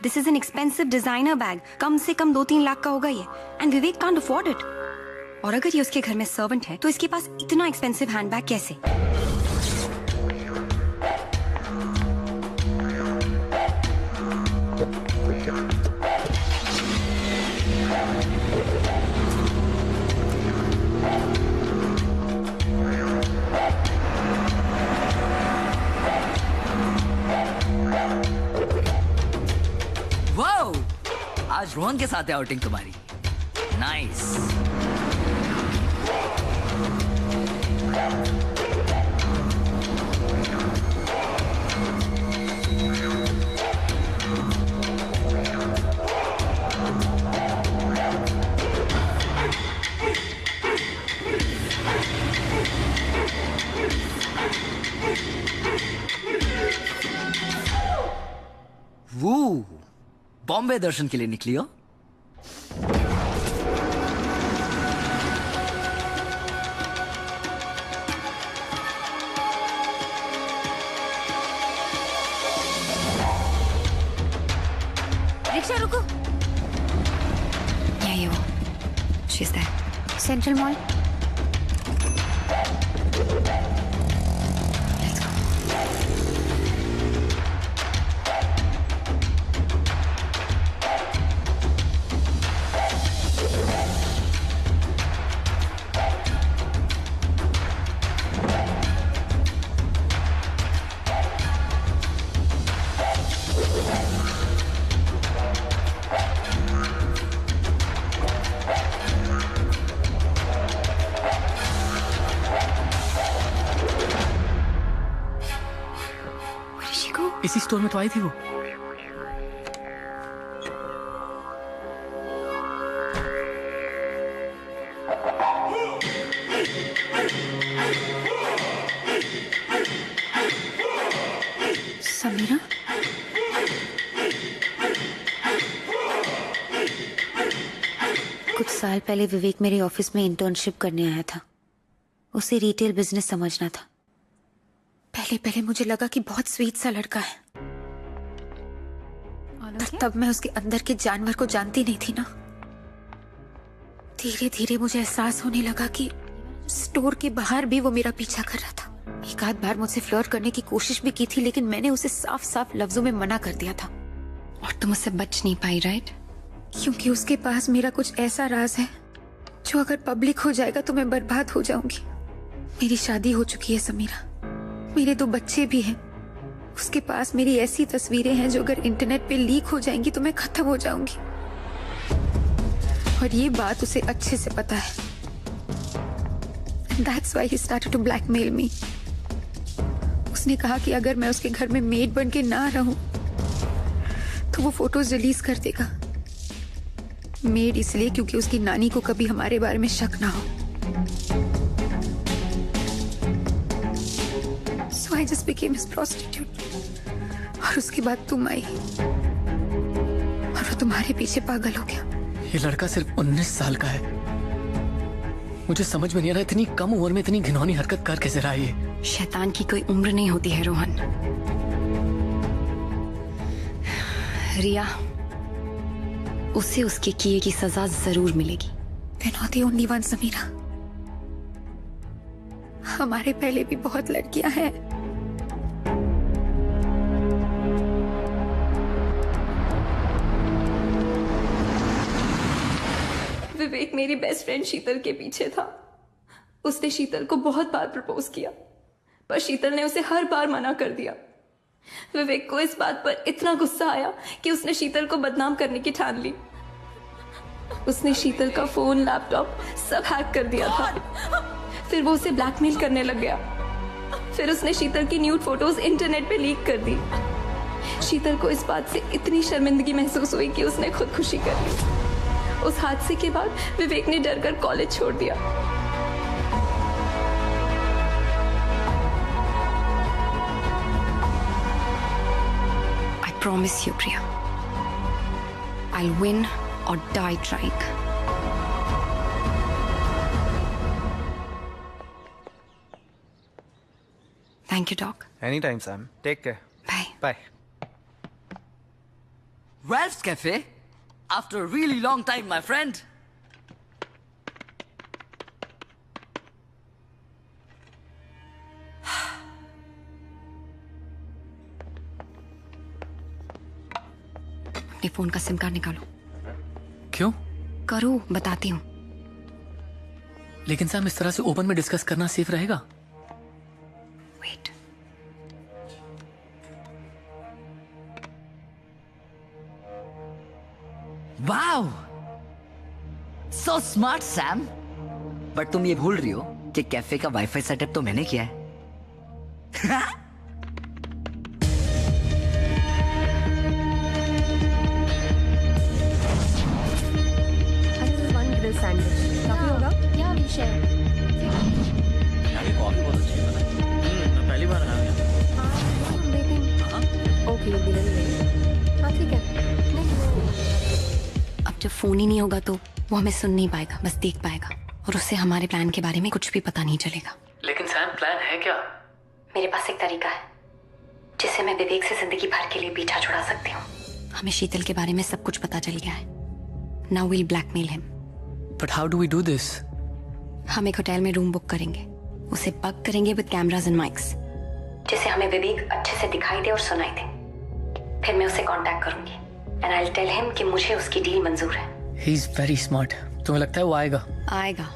This is an expensive designer bag, कम से कम 2-3 लाख का होगा ये, and Vivek can't afford it. और अगर ये उसके घर में सर्वेंट है तो इसके पास इतना एक्सपेंसिव हैंडबैग कैसे?
वाओ, आज रोहन के साथ है आउटिंग तुम्हारी। नाइस। वो बॉम्बे दर्शन के लिए निकली हो?
रिक्शा रुको। यही वो, she's there. Central mall.
इसी स्टोर में तो आई थी वो।
समीरा? कुछ साल पहले विवेक मेरे ऑफिस में इंटर्नशिप करने आया था। उसे रिटेल बिजनेस समझना था। पहले मुझे लगा कि बहुत स्वीट सा लड़का है, तब मैं उसके अंदर के जानवर को जानती नहीं थी ना। धीरे धीरे मुझे एहसास होने लगा कि स्टोर के बाहर भी वो मेरा पीछा कर रहा था। एक आध बार मुझसे फ्लर्ट करने की कोशिश भी की थी, लेकिन मैंने उसे साफ साफ लफ्जों में मना कर दिया था। और तुम उससे बच नहीं पाई, राइट? क्योंकि उसके पास मेरा कुछ ऐसा राज है जो अगर पब्लिक हो जाएगा तो मैं बर्बाद हो जाऊंगी। मेरी शादी हो चुकी है समीरा, मेरे 2 बच्चे भी हैं। उसके पास मेरी ऐसी तस्वीरें हैं जो अगर इंटरनेट पे लीक हो जाएंगी तो मैं खत्म हो जाऊंगी। और ये बात उसे अच्छे से पता है। That's why he started to blackmail me. उसने कहा कि अगर मैं उसके घर में मेड बन के ना रहूं तो वो फोटोज रिलीज कर देगा। मेड इसलिए क्योंकि उसकी नानी को कभी हमारे बारे में शक ना हो। So I just became his prostitute. और उसके बाद तुम आई और वो तुम्हारे पीछे पागल हो गया।
ये लड़का सिर्फ 19 साल का है। मुझे समझ में नहीं आ रहा इतनी कम उम्र में इतनी घिनौनी हरकत कर कैसे रहा है।
शैतान की कोई उम्र नहीं होती है रोहन। रिया, उसे उसके किए की सजा जरूर मिलेगी। We're not the only one, Samira. हमारे पहले भी बहुत लड़कियां हैं।
विवेक मेरी बेस्ट फ्रेंड शीतल के पीछे था। उसने शीतल को बहुत बार प्रपोज किया, पर शीतल ने उसे हर बार मना कर दिया। विवेक को इस बात पर इतना गुस्सा आया कि उसने शीतल को बदनाम करने की ठान ली। उसने शीतल का फोन, लैपटॉप सब हैक कर दिया था। फिर वो उसे ब्लैकमेल करने लग गया। फिर उसने शीतल की न्यूड फोटोज इंटरनेट पे लीक कर दी। शीतल को इस बात से इतनी शर्मिंदगी महसूस हुई कि उसने खुदकुशी कर ली। उस हादसे के बाद विवेक ने डरकर कॉलेज छोड़ दिया।
I promise you, Priya, I'll win or die trying. Thank you, Doc.
Anytime, Sam. Take care.
Bye.
Bye.
Ralph's Cafe? After a really long time, my friend.
अपने फोन का सिम कार्ड निकालो।
क्यों?
करो, बताती हूँ।
लेकिन सैम, इस तरह से ओपन में डिस्कस करना सेफ रहेगा?
Wait.
Wow, so smart Sam. But तुम ये भूल रही हो कि कैफे का वाईफाई सेटअप तो मैंने किया है।
काफी होगा? या वी शेयर।
कॉफी बहुत अच्छी है,
मैं पहली बार आया हूँ।
ओके, हाँ ठीक है।
अब जब फोन ही नहीं होगा तो वो हमें सुन नहीं पाएगा, बस देख पाएगा, और उससे हमारे प्लान के बारे में कुछ भी पता नहीं चलेगा।
लेकिन सैम, प्लान है क्या?
मेरे पास एक तरीका है जिससे मैं विवेक से जिंदगी भर के लिए पीछा छुड़ा सकती हूँ। हमें शीतल के बारे में सब कुछ पता चल गया है। Now we'll blackmail him.
But how do we do this?
हम एक होटल में रूम बुक करेंगे, उसे बग करेंगे विद कैमरास एंड माइक्स, जिससे हमें विवेक अच्छे से दिखाई दे और सुनाई दे। फिर मैं उसे कांटेक्ट करूंगी and I will tell him कि मुझे उसकी डील मंजूर है।
He is very smart. तुम्हें लगता है वो आएगा?
आएगा,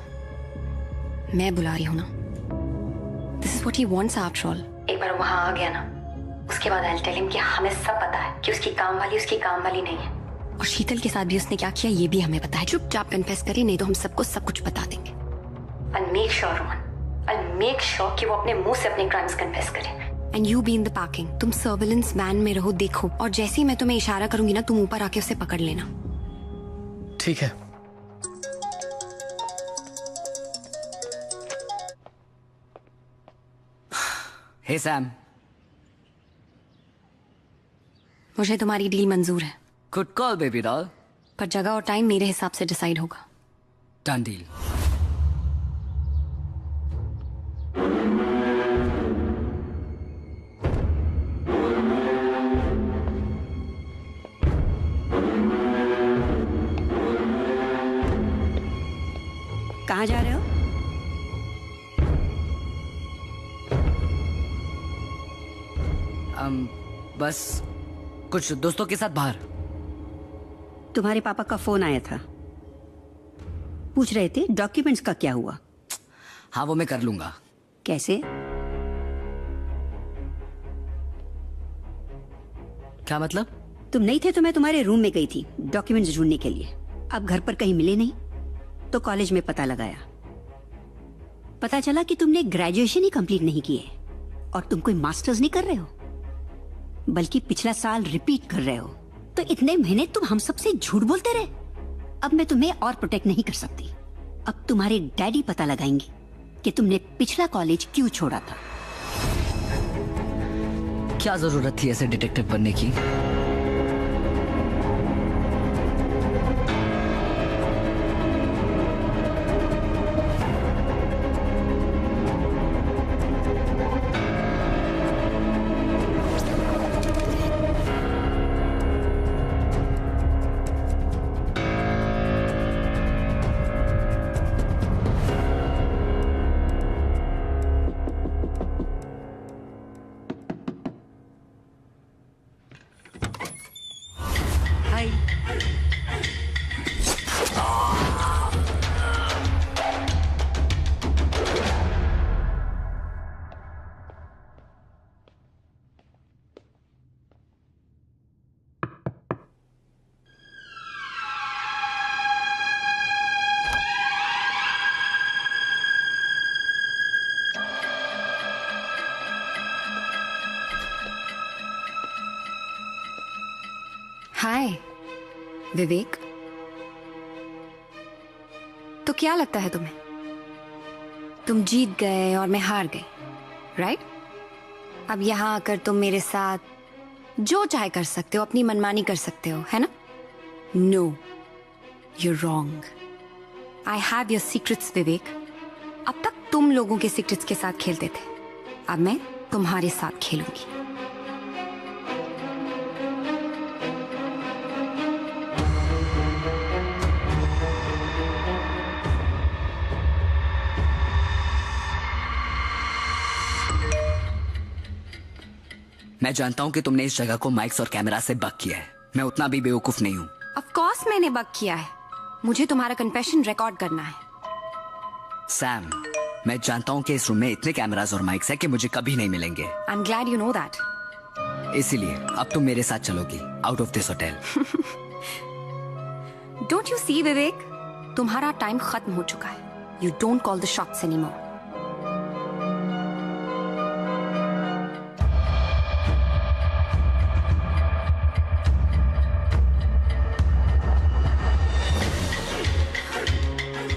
मैं बुला रही हूँ ना। This is what he wants after all. एक बार वहां आ गया ना, उसके बाद आई विल टेल हिम कि हमें सब पता है कि उसकी काम वाली नहीं है, और शीतल के साथ भी उसने क्या किया ये भी हमें पता है। चुपचाप कन्फेस करे, नहीं तो हम सबको सब कुछ बता देंगे। I'll make sure, Rohan, I'll make sure कि वो अपने मुंह से अपने क्राइम्स कन्फेस करे। And you be in the parking. तुम सर्विलेंस वैन में रहो, देखो, और जैसे ही मैं तुम्हें इशारा करूंगी ना, तुम ऊपर आके उसे पकड़ लेना।
ठीक है।
हे सैम,
मुझे तुम्हारी डील मंजूर है।
Good call baby doll.
पर जगह और टाइम मेरे हिसाब से डिसाइड होगा।
Done deal.
कहाँ जा रहे हो?
बस कुछ दोस्तों के साथ बाहर।
तुम्हारे पापा का फोन आया था, पूछ रहे थे डॉक्यूमेंट्स का क्या हुआ।
हाँ, वो मैं कर लूंगा।
कैसे?
क्या मतलब?
तुम नहीं थे तो मैं तुम्हारे रूम में गई थी डॉक्यूमेंट्स ढूंढने के लिए। अब घर पर कहीं मिले नहीं तो कॉलेज में पता लगाया, पता चला कि तुमने ग्रेजुएशन ही कंप्लीट नहीं की है और तुम कोई मास्टर्स नहीं कर रहे हो, बल्कि पिछला साल रिपीट कर रहे हो। तो इतने महीने तुम हम सबसे झूठ बोलते रहे। अब मैं तुम्हें और प्रोटेक्ट नहीं कर सकती। अब तुम्हारे डैडी पता लगाएंगे कि तुमने पिछला कॉलेज क्यों छोड़ा था।
क्या जरूरत थी ऐसे डिटेक्टिव बनने की?
हाय विवेक, तो क्या लगता है तुम्हें? तुम जीत गए और मैं हार गई, राइट? अब यहां आकर तुम मेरे साथ जो चाहे कर सकते हो, अपनी मनमानी कर सकते हो, है ना? No, You're wrong. I have your secrets, Vivek. अब तक तुम लोगों के सीक्रेट्स के साथ खेलते थे, अब मैं तुम्हारे साथ खेलूंगी.
मैं जानता हूं कि तुमने इस जगह को माइक्स और कैमरा से बक किया है. मैं उतना भी बेवकूफ नहीं हूं.
Of course मैंने बक किया है. मुझे तुम्हारा कन्फेशन रिकॉर्ड करना है.
सैम, मैं जानता हूं कि इस रूम में इतने कैमरास और माइक्स हैं कि मुझे कभी नहीं मिलेंगे.
I'm glad you know that.
इसीलिए अब तुम मेरे साथ चलोगी out of this hotel.
Don't you see, Vivek? तुम्हारा टाइम खत्म हो चुका है. You don't call the shots anymore.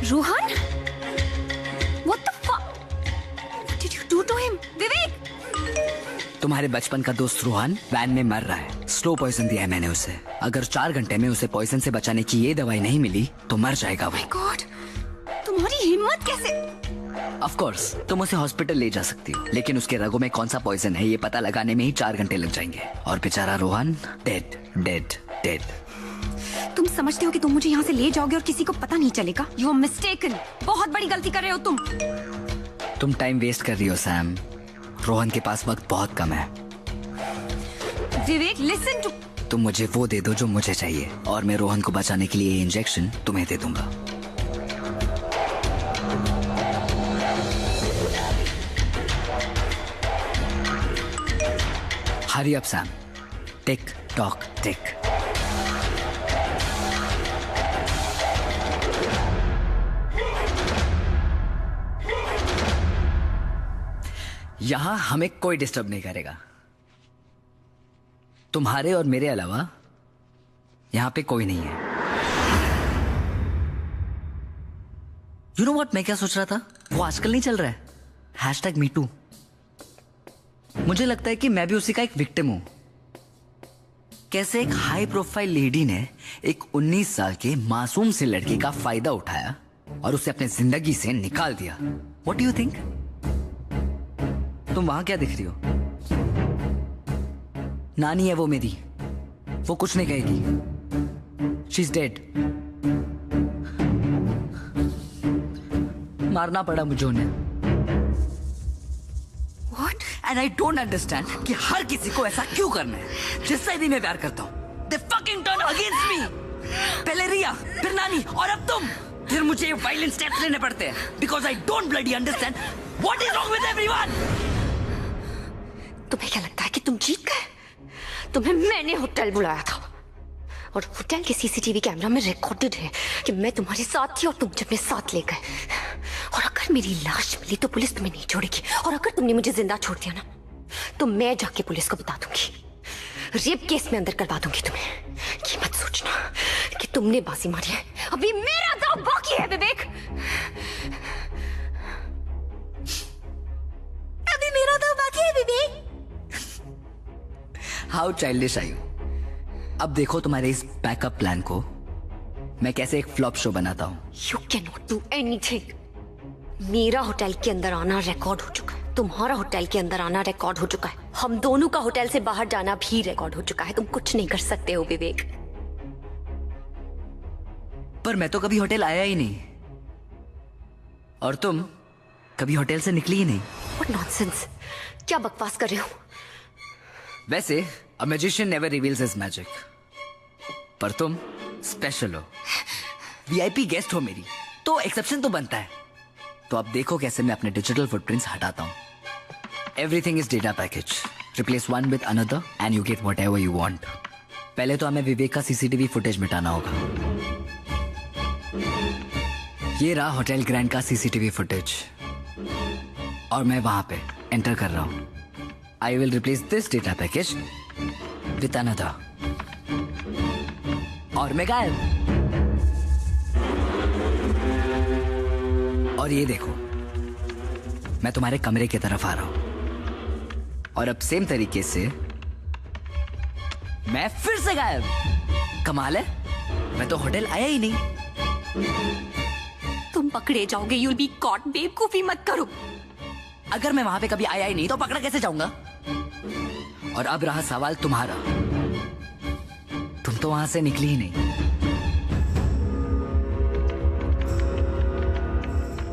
Rohan? What the fuck? What did you do to him? विवेक!
तुम्हारे बचपन का दोस्त रोहन वैन में मर रहा है. स्लो पॉइजन दिया है मैंने उसे. अगर 4 घंटे में उसे पॉइजन से बचाने की ये दवाई नहीं मिली तो मर जाएगा वो.
My God! तुम्हारी हिम्मत कैसे?
Of course, तुम उसे हॉस्पिटल ले जा सकती हो, लेकिन उसके रगों में कौन सा पॉइजन है ये पता लगाने में ही 4 घंटे लग जाएंगे. और बेचारा रोहन डेड डेड डेड.
तुम समझते हो कि तुम मुझे यहाँ से ले जाओगे और किसी को पता नहीं चलेगा? You are mistaken. बहुत बड़ी गलती कर रहे हो तुम.
तुम टाइम वेस्ट कर रही हो सैम. रोहन के पास वक्त बहुत कम है.
विवेक, listen to.
तुम मुझे वो दे दो जो मुझे चाहिए और मैं रोहन को बचाने के लिए ये इंजेक्शन तुम्हें दे दूंगा. Hurry up Sam. Tick tock tick. यहां हमें कोई डिस्टर्ब नहीं करेगा. तुम्हारे और मेरे अलावा यहां पे कोई नहीं है. यू नो व्हाट, मैं क्या सोच रहा था? वो आजकल नहीं चल रहा है #MeToo. मुझे लगता है कि मैं भी उसी का एक विक्टिम हूं. कैसे एक हाई प्रोफाइल लेडी ने एक 19 साल के मासूम से लड़के का फायदा उठाया और उसे अपने जिंदगी से निकाल दिया. What do you think? तुम वहां क्या दिख रही हो? नानी है वो मेरी. वो कुछ नहीं कहेगी. She is dead. मारना पड़ा मुझे उन्हें.
What?
And I don't understand कि हर किसी को ऐसा क्यों करना है. जिससे भी मैं प्यार करता हूँ They fucking turn against me. पहले रिया, फिर नानी और अब तुम. फिर मुझे वायलेंट स्टेप्स लेने पड़ते हैं because I don't bloody understand what is wrong with everyone.
तुम्हें क्या लगता है कि तुम जीत गए? तुम्हें मैंने होटल बुलाया था और होटल के सीसीटीवी कैमरा में रिकॉर्डेड है कि मैं तुम्हारे साथ थी और तुम जब मेरे साथ ले गए. और अगर मेरी लाश मिली तो पुलिस तुम्हें नहीं छोड़ेगी. और अगर तुमने मुझे जिंदा छोड़ दिया ना तो मैं जाके पुलिस को बता दूंगी. रेप केस में अंदर करवा दूंगी तुम्हें. ये मत सोचना कि तुमने बाजी मारी है. अभी मेरा दांव बाकी है विवेक. अभी मेरा दांव बाकी है Vivek.
How childish are you. अब देखो तुम्हारे इस बैकअप प्लान को मैं कैसे एक फ्लॉप शो बनाता हूं.
You can not do anything. मेरा होटल के अंदर आना रिकॉर्ड हो चुका है. तुम्हारा होटल के अंदर आना रिकॉर्ड हो चुका है. हम दोनों का होटल से बाहर जाना भी रिकॉर्ड हो चुका है. तुम कुछ नहीं कर सकते हो विवेक.
पर मैं तो कभी होटल आया ही नहीं और तुम कभी होटल से निकली ही नहीं.
What nonsense. क्या बकवास कर रहे हो?
वैसे a magician never reveals his magic. पर तुम स्पेशल हो. VIP गेस्ट हो मेरी तो एक्सेप्शन तो बनता है. तो अब देखो कैसे मैं अपने डिजिटल फुटप्रिंट्स हटाता हूं. Everything is data package. Replace one with another and you get whatever you want. पहले तो हमें विवेक का सीसीटीवी फुटेज मिटाना होगा. ये रहा होटल ग्रैंड का सीसीटीवी फुटेज और मैं वहां पे एंटर कर रहा हूं. I will replace this data package with another. और मैं गायब. और ये देखो मैं तुम्हारे कमरे की तरफ आ रहा हूं और अब सेम तरीके से मैं फिर से गायब. कमाल है. मैं तो होटल आया ही नहीं
तुम पकड़े जाओगे, you'll be caught। बेवकूफी मत करो।
अगर मैं वहां पे कभी आया ही नहीं तो पकड़ा कैसे जाऊंगा? और अब रहा सवाल तुम्हारा, तुम तो वहां से निकली ही नहीं।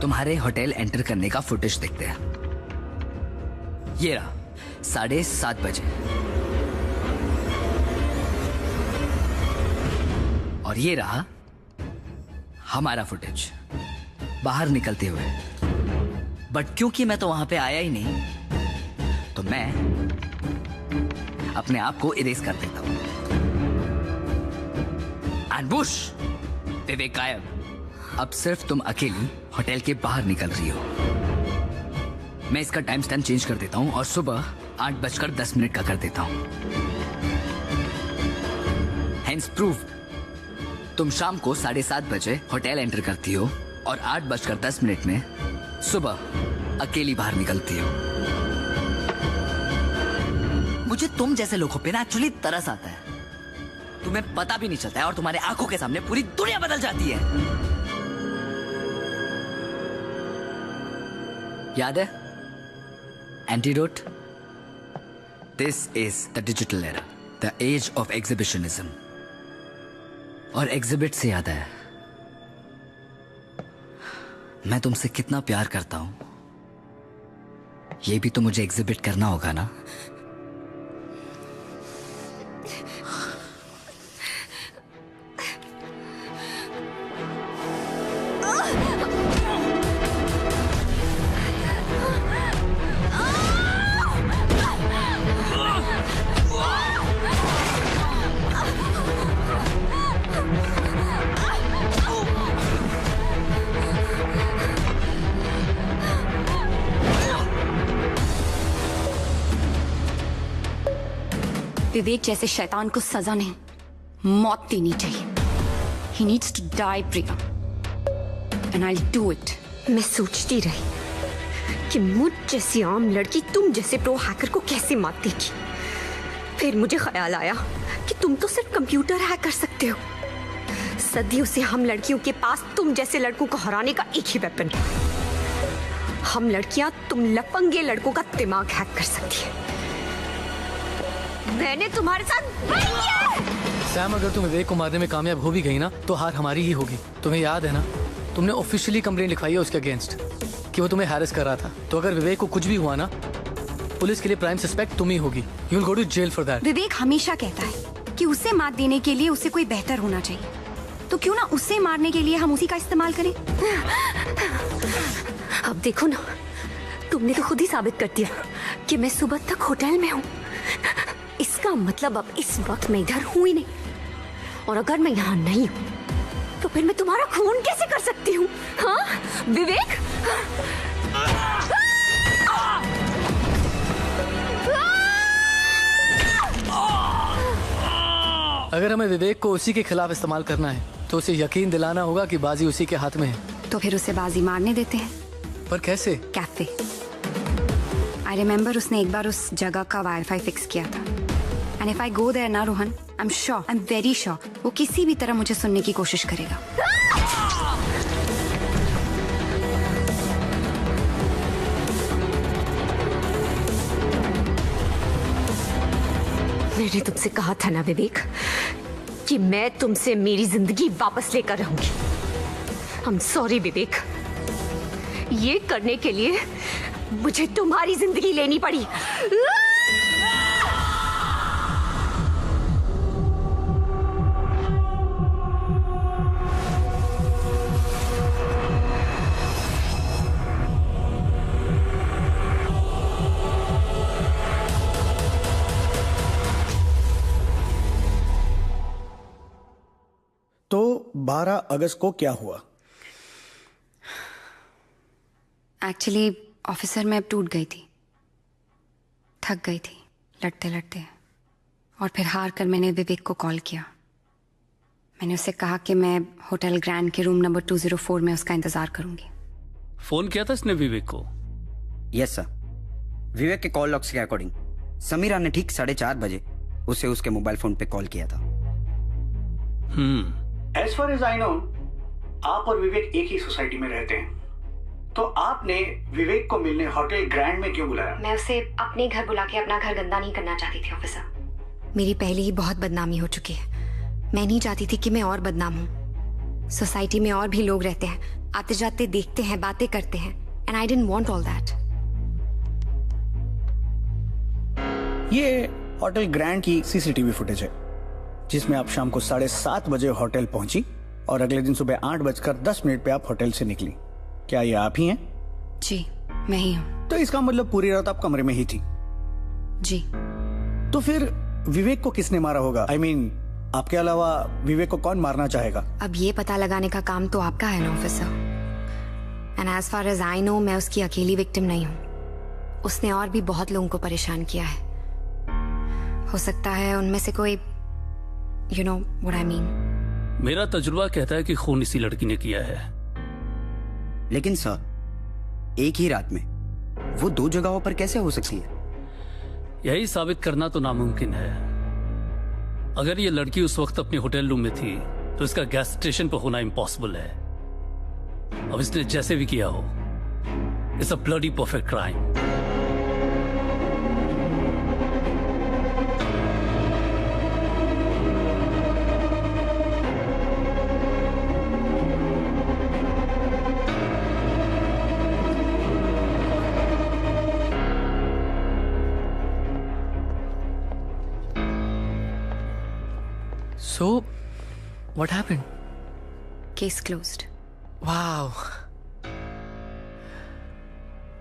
तुम्हारे होटल एंटर करने का फुटेज देखते हैं। ये रहा 7:30 बजे, और ये रहा हमारा फुटेज बाहर निकलते हुए। बट क्योंकि मैं तो वहां पे आया ही नहीं, तो मैं अपने आप को इरेज कर देता हूं। एंबुश! विवेक गायब। अब सिर्फ तुम अकेली होटल के बाहर निकल रही हो। मैं इसका टाइम स्टैम्प चेंज कर देता हूं और सुबह 8:10 का कर देता हूं। हेंस प्रूव, तुम शाम को 7:30 बजे होटल एंटर करती हो और 8:10 में सुबह अकेली बाहर निकलती हो। मुझे तुम जैसे लोगों पे ना एक्चुअली तरस आता है। तुम्हें पता भी नहीं चलता है और तुम्हारे आंखों के सामने पूरी दुनिया बदल जाती है। याद है antidote? This is the digital era, the age of exhibitionism. और एग्जिबिट से याद है, मैं तुमसे कितना प्यार करता हूं, ये भी तो मुझे एग्जिबिट करना होगा ना।
विवेक जैसे शैतान को सजा नहीं, मौत देनी चाहिए। He needs to die, Priya, and I'll do it।
मैं सोचती रही कि मुझ जैसी आम लड़की तुम जैसे प्रो हैकर को कैसे मात देगी। फिर मुझे ख्याल आया कि तुम तो सिर्फ कंप्यूटर हैक कर सकते हो। सदियों से हम लड़कियों के पास तुम जैसे लड़कों को हराने का एक ही वेपन है। हम लड़कियां तुम लफंगे लड़कों का दिमाग हैक कर सकती है। मैंने तुम्हारे साथ वही किया है।
सैम, अगर तुम विवेक को मारने में कामयाब हो भी गई ना तो हार हमारी ही होगी। तुम्हें याद है ना, तुमने ऑफिशियली कंप्लेंट लिखवाई है उसके अगेंस्ट कि वो तुम्हें हैरेस कर रहा था। तो अगर विवेक को कुछ भी हुआ ना, पुलिस के लिए प्राइम सस्पेक्ट तुम ही होगी। You will go to jail for that.
Vivek हमेशा कहता है कि उसे मात देने के लिए उसे कोई बेहतर होना चाहिए, तो क्यों ना उसे मारने के लिए हम उसी का इस्तेमाल करें।
अब देखो ना, तुमने तो खुद ही साबित कर दिया कि मैं सुबह तक होटल में हूँ। इसका मतलब अब इस वक्त मैं इधर हूँ ही नहीं, और अगर मैं यहाँ नहीं हूँ तो फिर मैं तुम्हारा खून कैसे कर सकती हूँ? हाँ विवेक?
अगर हमें विवेक को उसी के खिलाफ इस्तेमाल करना है तो उसे यकीन दिलाना होगा कि बाजी उसी के हाथ में है।
तो फिर उसे बाजी मारने देते हैं।
पर कैसे?
कैफे। आई रिमेम्बर उसने एक बार उस जगह का वाईफाई फिक्स किया था। And if I go there ना Rohan, I am very sure वो किसी भी तरह मुझे सुनने की कोशिश करेगा।
मैंने तुमसे कहा था ना विवेक कि मैं तुमसे मेरी जिंदगी वापस लेकर रहूंगी। आई एम सॉरी विवेक, ये करने के लिए मुझे तुम्हारी जिंदगी लेनी पड़ी।
तो 12 अगस्त को क्या हुआ?
एक्चुअली ऑफिसर मैं अब टूट गई थी, थक गई थी लड़ते लड़ते, और फिर हार कर मैंने विवेक को कॉल किया। मैंने उससे कहा कि मैं होटल ग्रैंड के रूम नंबर 204 में उसका इंतजार करूंगी।
फोन किया था इसने विवेक को?
Yes sir. विवेक के कॉल लॉग्स के अकॉर्डिंग समीरा ने ठीक 4:30 बजे उसे उसके मोबाइल फोन पे कॉल किया था।
As far as I know, आप और विवेक एक ही सोसाइटी में रहते हैं, तो आपने विवेक को मिलने होटल ग्रैंड में क्यों बुलाया?
मैं उसे अपने घर बुला के अपना घर गंदा नहीं करना चाहती थी ऑफिसर। मेरी पहले ही बहुत बदनामी हो चुकी है। मैं नहीं चाहती थी कि मैं और बदनाम हूँ। सोसाइटी में और भी लोग रहते हैं, आते जाते देखते हैं, बातें करते हैं, and I didn't want all that.
ये होटल ग्रैंड की सीसीटीवी फुटेज है, जिसमें आप शाम को 7:30 बजे होटल पहुंची और अगले दिन सुबह 8:10 पे आप होटल से निकली। क्या ये आप ही हैं?
जी, मैं ही हूँ।
तो इसका मतलब पूरी रात आप कमरे में ही थी?
जी।
तो फिर विवेक को किसने मारा होगा? I mean, आपके अलावा विवेक को कौन मारना चाहेगा?
अब ये पता लगाने का काम तो आपका है ना officer. And as far as I know, मैं उसकी अकेली विक्टिम नहीं हूँ। उसने और भी बहुत लोगों को परेशान किया है। हो सकता है उनमें से कोई, you know what I mean.
मेरा तजुर्बा कहता है कि खून इसी लड़की ने किया है।
लेकिन सर, एक ही रात में वो 2 जगहों पर कैसे हो सकती है?
यही साबित करना तो नामुमकिन है। अगर ये लड़की उस वक्त अपने होटल रूम में थी तो इसका गैस स्टेशन पर होना इम्पॉसिबल है। अब इसने जैसे भी किया हो, it's a bloody perfect crime.
So, what happened?
Case closed.
Wow.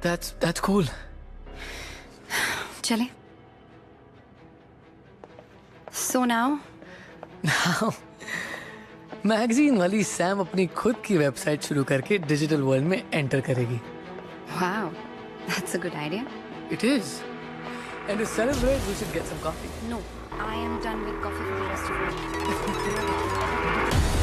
That's cool.
चले। So now?
Now, मैगजीन वाली सैम अपनी खुद की वेबसाइट शुरू करके डिजिटल वर्ल्ड में एंटर करेगी।
Wow, that's a good idea.
It is. And to celebrate, we should get some coffee.
No, I am done with coffee for the rest of the day.